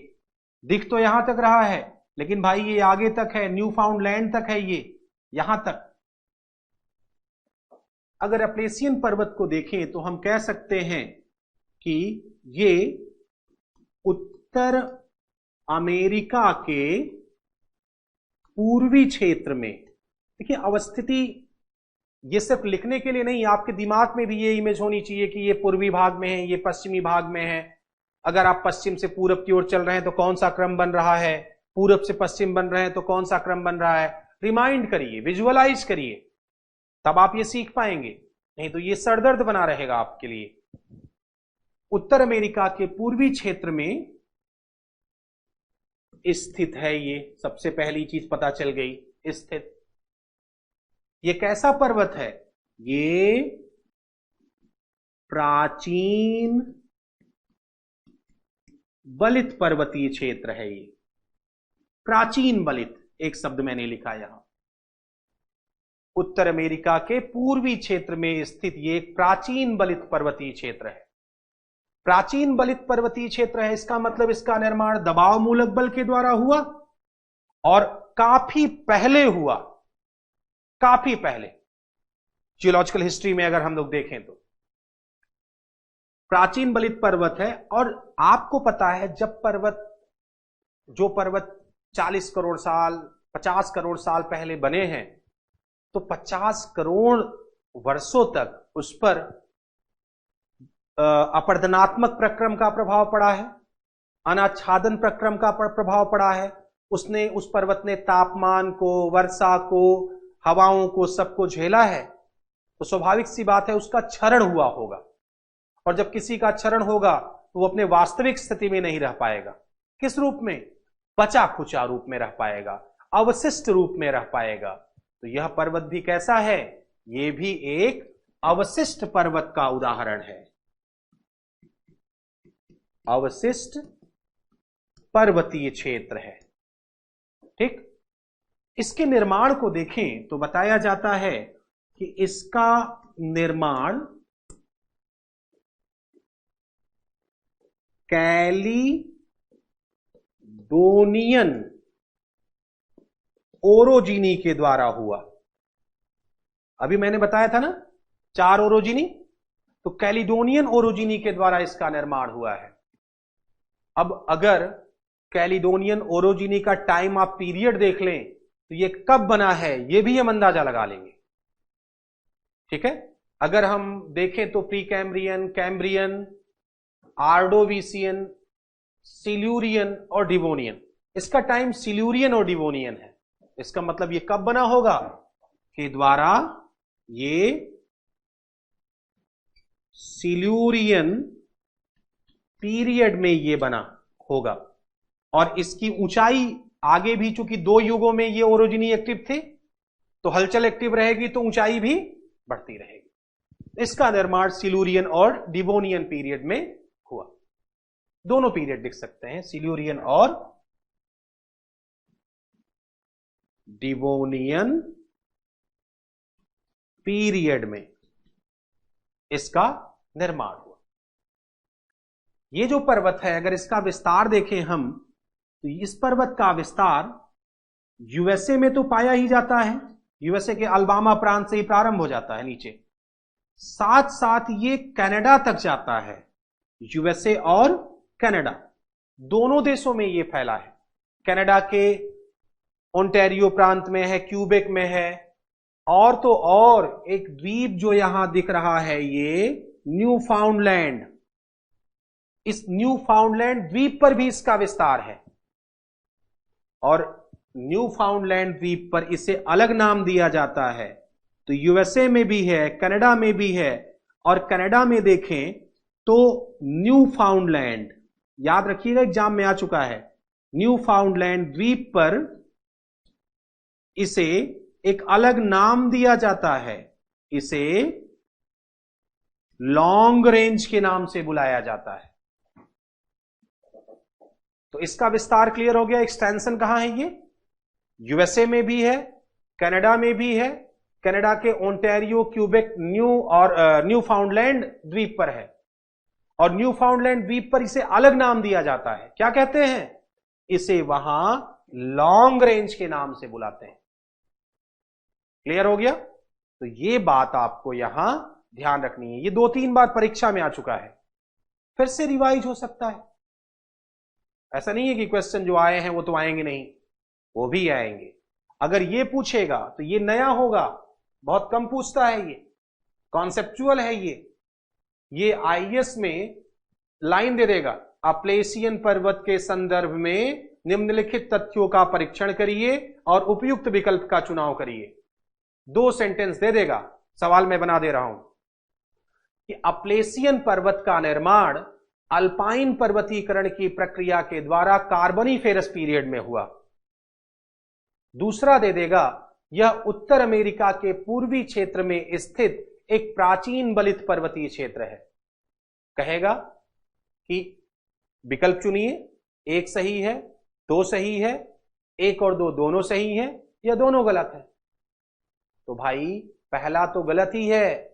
दिख तो यहां तक रहा है, लेकिन भाई ये आगे तक है, न्यू फाउंडलैंड तक है, ये यहां तक। अगर अपलेसियन पर्वत को देखें तो हम कह सकते हैं कि ये उत्तर अमेरिका के पूर्वी क्षेत्र में, देखिए अवस्थिति, ये सिर्फ लिखने के लिए नहीं, आपके दिमाग में भी ये इमेज होनी चाहिए कि ये पूर्वी भाग में है, ये पश्चिमी भाग में है। अगर आप पश्चिम से पूरब की ओर चल रहे हैं तो कौन सा क्रम बन रहा है, पूरब से पश्चिम बन रहे हैं तो कौन सा क्रम बन रहा है। रिमाइंड करिए, विजुअलाइज करिए, तब आप ये सीख पाएंगे, नहीं तो ये सरदर्द बना रहेगा आपके लिए। उत्तर अमेरिका के पूर्वी क्षेत्र में स्थित है, ये सबसे पहली चीज पता चल गई। स्थित ये कैसा पर्वत है? ये प्राचीन बलित पर्वतीय क्षेत्र है। ये प्राचीन बलित, एक शब्द मैंने लिखा यहां। उत्तर अमेरिका के पूर्वी क्षेत्र में स्थित ये प्राचीन बलित पर्वतीय क्षेत्र है। प्राचीन बलित पर्वतीय क्षेत्र है, इसका मतलब इसका निर्माण दबाव मूलक बल के द्वारा हुआ और काफी पहले हुआ, काफी पहले जियोलॉजिकल हिस्ट्री में अगर हम लोग देखें तो प्राचीन बलित पर्वत है। और आपको पता है जब जो पर्वत 40 करोड़ साल 50 करोड़ साल पहले बने हैं, तो 50 करोड़ वर्षों तक उस पर अपरदनात्मक प्रक्रम का प्रभाव पड़ा है, अनाच्छादन प्रक्रम का प्रभाव पड़ा है। उस पर्वत ने तापमान को, वर्षा को, हवाओं को, सबको झेला है। तो स्वाभाविक सी बात है उसका क्षरण हुआ होगा, और जब किसी का क्षरण होगा तो वो अपने वास्तविक स्थिति में नहीं रह पाएगा। किस रूप में? बचा खुचा रूप में रह पाएगा, अवशिष्ट रूप में रह पाएगा। तो यह पर्वत भी कैसा है? ये भी एक अवशिष्ट पर्वत का उदाहरण है, अवशिष्ट पर्वतीय क्षेत्र है। ठीक, इसके निर्माण को देखें तो बताया जाता है कि इसका निर्माण कैलिडोनियन ओरोजिनी के द्वारा हुआ। अभी मैंने बताया था ना 4 ओरोजिनी, तो कैलिडोनियन ओरोजिनी के द्वारा इसका निर्माण हुआ है। अब अगर कैलिडोनियन ओरोजिनी का टाइम आप पीरियड देख लें तो ये कब बना है ये भी हम अंदाजा लगा लेंगे। ठीक है, अगर हम देखें तो pre Cambrian, Cambrian, Ordovician, Silurian और डिवोनियन, इसका टाइम सिल्यूरियन और डिवोनियन है। इसका मतलब ये कब बना होगा? के द्वारा ये सिल्यूरियन पीरियड में ये बना होगा। और इसकी ऊंचाई आगे भी, चूंकि 2 युगों में ये ओरोजिनी एक्टिव थे, तो हलचल एक्टिव रहेगी तो ऊंचाई भी बढ़ती रहेगी। इसका निर्माण सिल्यूरियन और डिवोनियन पीरियड में हुआ। दोनों पीरियड लिख सकते हैं, सिल्यूरियन और डिवोनियन पीरियड में इसका निर्माण हुआ। ये जो पर्वत है, अगर इसका विस्तार देखें हम, तो इस पर्वत का विस्तार यूएसए में तो पाया ही जाता है, यूएसए के अल्बामा प्रांत से ही प्रारंभ हो जाता है नीचे, साथ साथ ये कनाडा तक जाता है। यूएसए और कनाडा दोनों देशों में ये फैला है। कनाडा के ओंटारियो प्रांत में है, क्यूबेक में है, और तो और एक द्वीप जो यहां दिख रहा है ये न्यू फाउंडलैंड, इस न्यू फाउंडलैंड द्वीप पर भी इसका विस्तार है। और न्यू फाउंडलैंड द्वीप पर इसे अलग नाम दिया जाता है। तो यूएसए में भी है, कनाडा में भी है, और कनाडा में देखें तो न्यू फाउंडलैंड, याद रखिएगा एग्जाम में आ चुका है, न्यू फाउंडलैंड द्वीप पर इसे एक अलग नाम दिया जाता है, इसे लॉन्ग रेंज के नाम से बुलाया जाता है। तो इसका विस्तार क्लियर हो गया। एक्सटेंशन कहां है? ये यूएसए में भी है, कनाडा में भी है, कनाडा के ओंटारियो, क्यूबेक, न्यू फाउंडलैंड द्वीप पर है। और न्यू फाउंडलैंड द्वीप पर इसे अलग नाम दिया जाता है, क्या कहते हैं? इसे वहां लॉन्ग रेंज के नाम से बुलाते हैं। क्लियर हो गया? तो ये बात आपको यहां ध्यान रखनी है। ये 2-3 बार परीक्षा में आ चुका है, फिर से रिवाइज हो सकता है। ऐसा नहीं है कि क्वेश्चन जो आए हैं वो तो आएंगे नहीं, वो भी आएंगे। अगर ये पूछेगा तो ये नया होगा, बहुत कम पूछता है, ये कॉन्सेप्चुअल है। ये आईएएस में लाइन दे देगा, अप्लेसियन पर्वत के संदर्भ में निम्नलिखित तथ्यों का परीक्षण करिए और उपयुक्त विकल्प का चुनाव करिए। 2 सेंटेंस दे देगा, सवाल मैं बना दे रहा हूं कि अप्लेसियन पर्वत का निर्माण अल्पाइन पर्वतीकरण की प्रक्रिया के द्वारा कार्बोनिफेरस पीरियड में हुआ। दूसरा दे देगा, यह उत्तर अमेरिका के पूर्वी क्षेत्र में स्थित एक प्राचीन बलित पर्वतीय क्षेत्र है। कहेगा कि विकल्प चुनिए, 1 सही है, 2 सही है, 1 और 2 दोनों सही है, या दोनों गलत है। तो भाई पहला तो गलत ही है।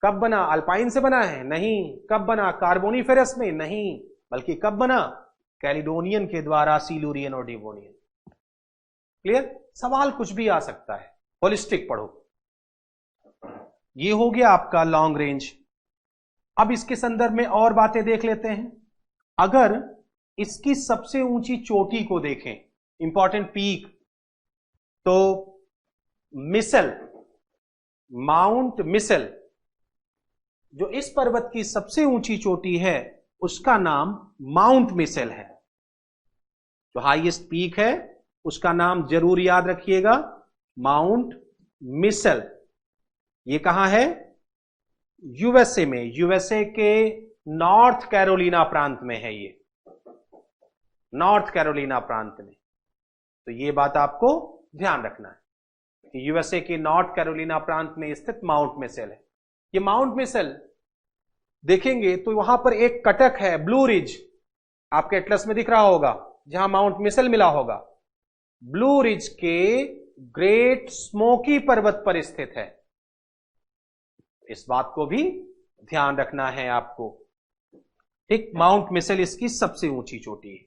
कब बना? अल्पाइन से बना है? नहीं। कब बना? कार्बोनिफेरस में? नहीं, बल्कि कब बना? कैलिडोनियन के द्वारा, सिल्यूरियन और डिवोनियन। क्लियर? सवाल कुछ भी आ सकता है, होलिस्टिक पढ़ो। ये हो गया आपका लॉन्ग रेंज। अब इसके संदर्भ में और बातें देख लेते हैं। अगर इसकी सबसे ऊंची चोटी को देखें, इंपॉर्टेंट पीक, तो मिसल, माउंट मिसल, जो इस पर्वत की सबसे ऊंची चोटी है उसका नाम माउंट मिसल है। जो हाईएस्ट पीक है उसका नाम जरूर याद रखिएगा, माउंट मिसल। ये कहां है? यूएसए में। यूएसए के नॉर्थ कैरोलिना प्रांत में है ये, नॉर्थ कैरोलिना प्रांत में। तो ये बात आपको ध्यान रखना है कि यूएसए के नॉर्थ कैरोलिना प्रांत में स्थित माउंट मिसेल है। ये माउंट मिसेल देखेंगे तो वहां पर एक कटक है, ब्लू रिज, आपके एटलस में दिख रहा होगा, जहां माउंट मिसेल मिला होगा। ब्लू रिज के ग्रेट स्मोकी पर्वत पर स्थित है। इस बात को भी ध्यान रखना है आपको, ठीक। माउंट मिसेल इसकी सबसे ऊंची चोटी है।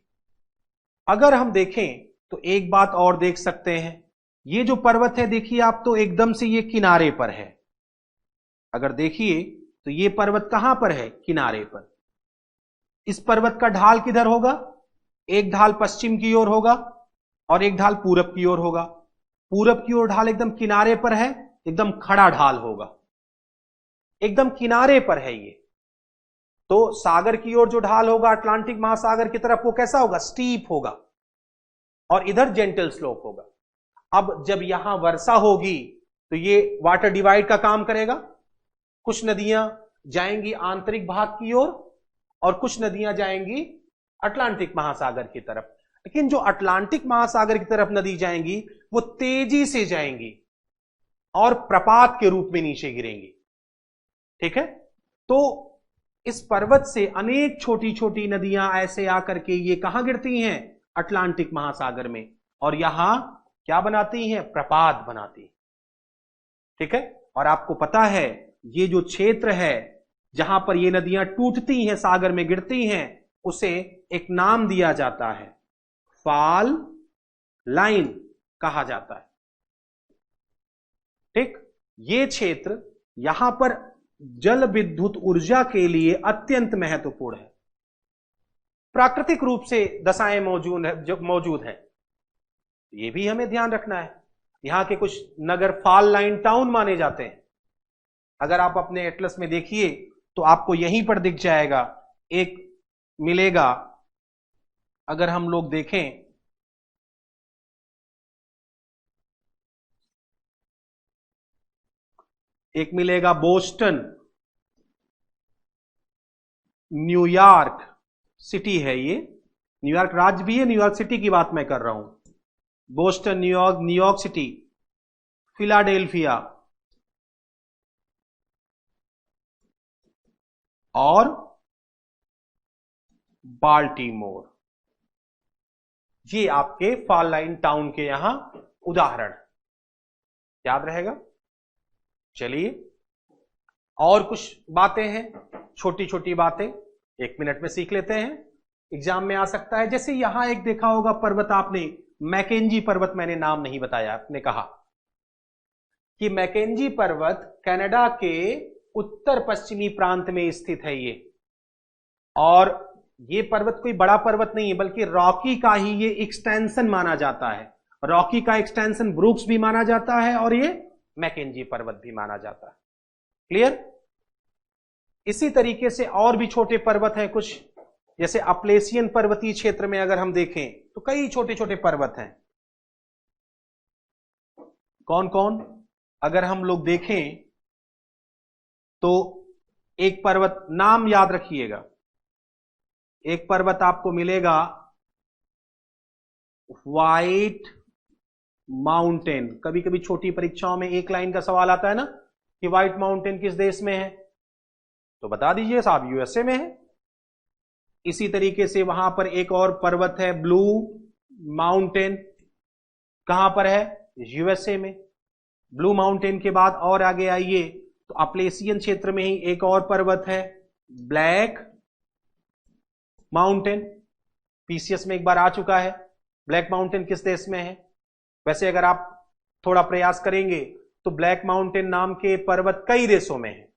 अगर हम देखें तो एक बात और देख सकते हैं, ये जो पर्वत है देखिए आप, तो एकदम से ये किनारे पर है। अगर देखिए तो ये पर्वत कहां पर है, किनारे पर। इस पर्वत का ढाल किधर होगा, एक ढाल पश्चिम की ओर होगा और एक ढाल पूरब की ओर होगा। पूरब की ओर ढाल एकदम किनारे पर है, एकदम खड़ा ढाल होगा, एकदम किनारे पर है ये। तो सागर की ओर जो ढाल होगा अटलांटिक महासागर की तरफ, वो कैसा होगा, स्टीप होगा, और इधर जेंटल स्लोप होगा। अब जब यहां वर्षा होगी तो ये वाटर डिवाइड का काम करेगा। कुछ नदियां जाएंगी आंतरिक भाग की ओर और कुछ नदियां जाएंगी अटलांटिक महासागर की तरफ। लेकिन जो अटलांटिक महासागर की तरफ नदी जाएंगी वो तेजी से जाएंगी और प्रपात के रूप में नीचे गिरेंगी, ठीक है। तो इस पर्वत से अनेक छोटी छोटी नदियां ऐसे आकर के ये कहां गिरती हैं, अटलांटिक महासागर में, और यहां क्या बनाती हैं, प्रपात बनाती हैं, ठीक है। और आपको पता है ये जो क्षेत्र है जहां पर ये नदियां टूटती हैं, सागर में गिरती हैं, उसे एक नाम दिया जाता है, फॉल लाइन कहा जाता है, ठीक। ये क्षेत्र यहां पर जल विद्युत ऊर्जा के लिए अत्यंत महत्वपूर्ण है। प्राकृतिक रूप से दशाएं मौजूद हैं, ये भी हमें ध्यान रखना है। यहां के कुछ नगर फॉल लाइन टाउन माने जाते हैं। अगर आप अपने एटलस में देखिए तो आपको यहीं पर दिख जाएगा, एक मिलेगा, अगर हम लोग देखें एक मिलेगा बोस्टन, न्यूयॉर्क सिटी है ये, न्यूयॉर्क राज्य भी है, न्यूयॉर्क सिटी की बात मैं कर रहा हूं। Boston, New York, New York city, Philadelphia और बाल्टीमोर, ये आपके फॉल लाइन टाउन के यहां उदाहरण, याद रहेगा। चलिए और कुछ बातें हैं, छोटी छोटी बातें 1 मिनट में सीख लेते हैं, एग्जाम में आ सकता है। जैसे यहां एक देखा होगा पर्वत आपने, मैकेंजी पर्वत, मैंने नाम नहीं बताया, आपने कहा कि मैकेंजी पर्वत कनाडा के उत्तर पश्चिमी प्रांत में स्थित है ये, और ये पर्वत कोई बड़ा पर्वत नहीं है, बल्कि रॉकी का ही ये एक्सटेंशन माना जाता है। रॉकी का एक्सटेंशन ब्रुक्स भी माना जाता है और ये मैकेंजी पर्वत भी माना जाता है। क्लियर। इसी तरीके से और भी छोटे पर्वत हैं कुछ, जैसे अपलेशियन पर्वतीय क्षेत्र में अगर हम देखें तो कई छोटे छोटे पर्वत हैं। कौन कौन, अगर हम लोग देखें तो एक पर्वत, नाम याद रखिएगा, एक पर्वत आपको मिलेगा व्हाइट माउंटेन। कभी कभी छोटी परीक्षाओं में एक लाइन का सवाल आता है ना कि व्हाइट माउंटेन किस देश में है, तो बता दीजिए साहब यूएसए में है। इसी तरीके से वहां पर एक और पर्वत है ब्लू माउंटेन, कहां पर है, यूएसए में। ब्लू माउंटेन के बाद और आगे आइए तो अपलेशियन क्षेत्र में ही एक और पर्वत है ब्लैक माउंटेन, पीसीएस में एक बार आ चुका है। ब्लैक माउंटेन किस देश में है, वैसे अगर आप थोड़ा प्रयास करेंगे तो ब्लैक माउंटेन नाम के पर्वत कई देशों में है,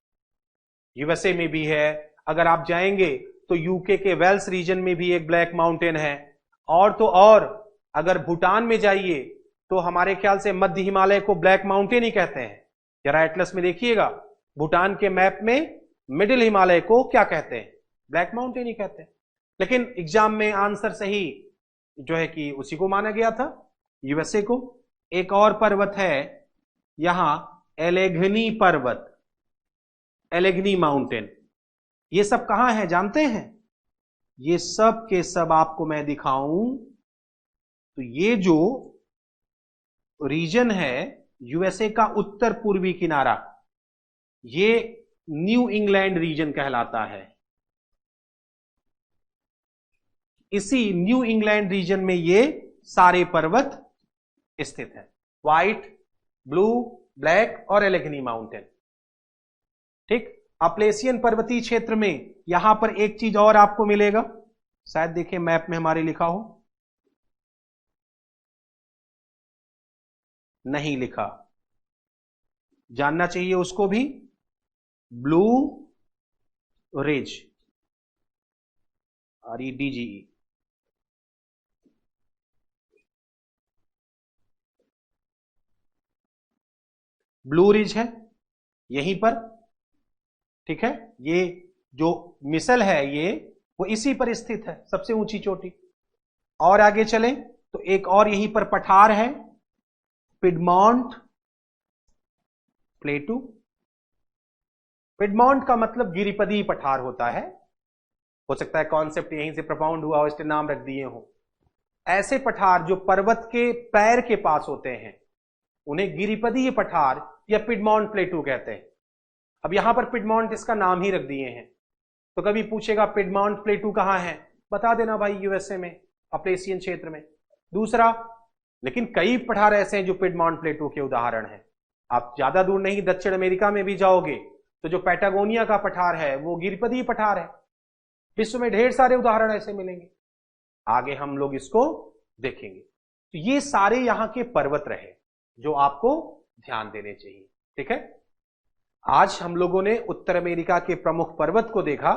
यूएसए में भी है। अगर आप जाएंगे तो यूके के वेल्स रीजन में भी एक ब्लैक माउंटेन है, और तो और अगर भूटान में जाइए तो हमारे ख्याल से मध्य हिमालय को ब्लैक माउंटेन ही कहते हैं। जरा एटलस में देखिएगा, भूटान के मैप में मिडिल हिमालय को क्या कहते हैं, ब्लैक माउंटेन ही कहते हैं। लेकिन एग्जाम में आंसर सही जो है कि उसी को माना गया था, यूएसए को। एक और पर्वत है यहां एलेघनी पर्वत, एलेघनी माउंटेन, ये सब कहां है जानते हैं? ये सब के सब आपको मैं दिखाऊं तो ये जो रीजन है यूएसए का उत्तर पूर्वी किनारा, ये न्यू इंग्लैंड रीजन कहलाता है। इसी न्यू इंग्लैंड रीजन में ये सारे पर्वत स्थित हैं, व्हाइट, ब्लू, ब्लैक और एलेगनी माउंटेन। ठीक, अप्लेसियन पर्वतीय क्षेत्र में यहां पर एक चीज और आपको मिलेगा, शायद देखिए मैप में हमारे लिखा हो, नहीं लिखा, जानना चाहिए उसको भी, blue ridge, REDGE। Blue ridge है यहीं पर, ठीक है, ये जो मिसल है ये वो इसी पर स्थित है, सबसे ऊंची चोटी। और आगे चलें तो एक और यहीं पर पठार है, पिडमॉन्ट प्लेटू। पिडमॉन्ट का मतलब गिरिपदी पठार होता है, हो सकता है कॉन्सेप्ट यहीं से प्रपाउंड हुआ हो इसलिए नाम रख दिए हो। ऐसे पठार जो पर्वत के पैर के पास होते हैं उन्हें गिरिपदीय पठार या पिडमॉन्ट प्लेटू कहते हैं। अब यहां पर पिडमॉन्ट इसका नाम ही रख दिए हैं, तो कभी पूछेगा पिडमॉन्ट प्लेटू कहां है, बता देना भाई यूएसए में, अप्लेसियन क्षेत्र में। दूसरा, लेकिन कई पठार ऐसे हैं जो पिडमॉन्ट प्लेटू के उदाहरण हैं। आप ज्यादा दूर नहीं, दक्षिण अमेरिका में भी जाओगे तो जो पैटागोनिया का पठार है वो गिरिपदीय पठार है। विश्व में ढेर सारे उदाहरण ऐसे मिलेंगे, आगे हम लोग इसको देखेंगे। तो ये सारे यहां के पर्वत रहे जो आपको ध्यान देने चाहिए, ठीक है। आज हम लोगों ने उत्तर अमेरिका के प्रमुख पर्वत को देखा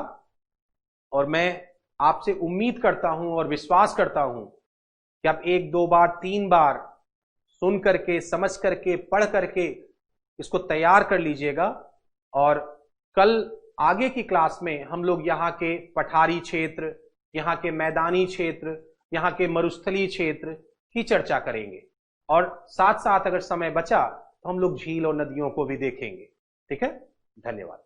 और मैं आपसे उम्मीद करता हूं और विश्वास करता हूं कि आप 1, 2 बार 3 बार सुन करके, समझ करके, पढ़ करके इसको तैयार कर लीजिएगा। और कल आगे की क्लास में हम लोग यहाँ के पठारी क्षेत्र, यहाँ के मैदानी क्षेत्र, यहाँ के मरुस्थलीय क्षेत्र की चर्चा करेंगे और साथ साथ अगर समय बचा तो हम लोग झील और नदियों को भी देखेंगे, ठीक है। धन्यवाद।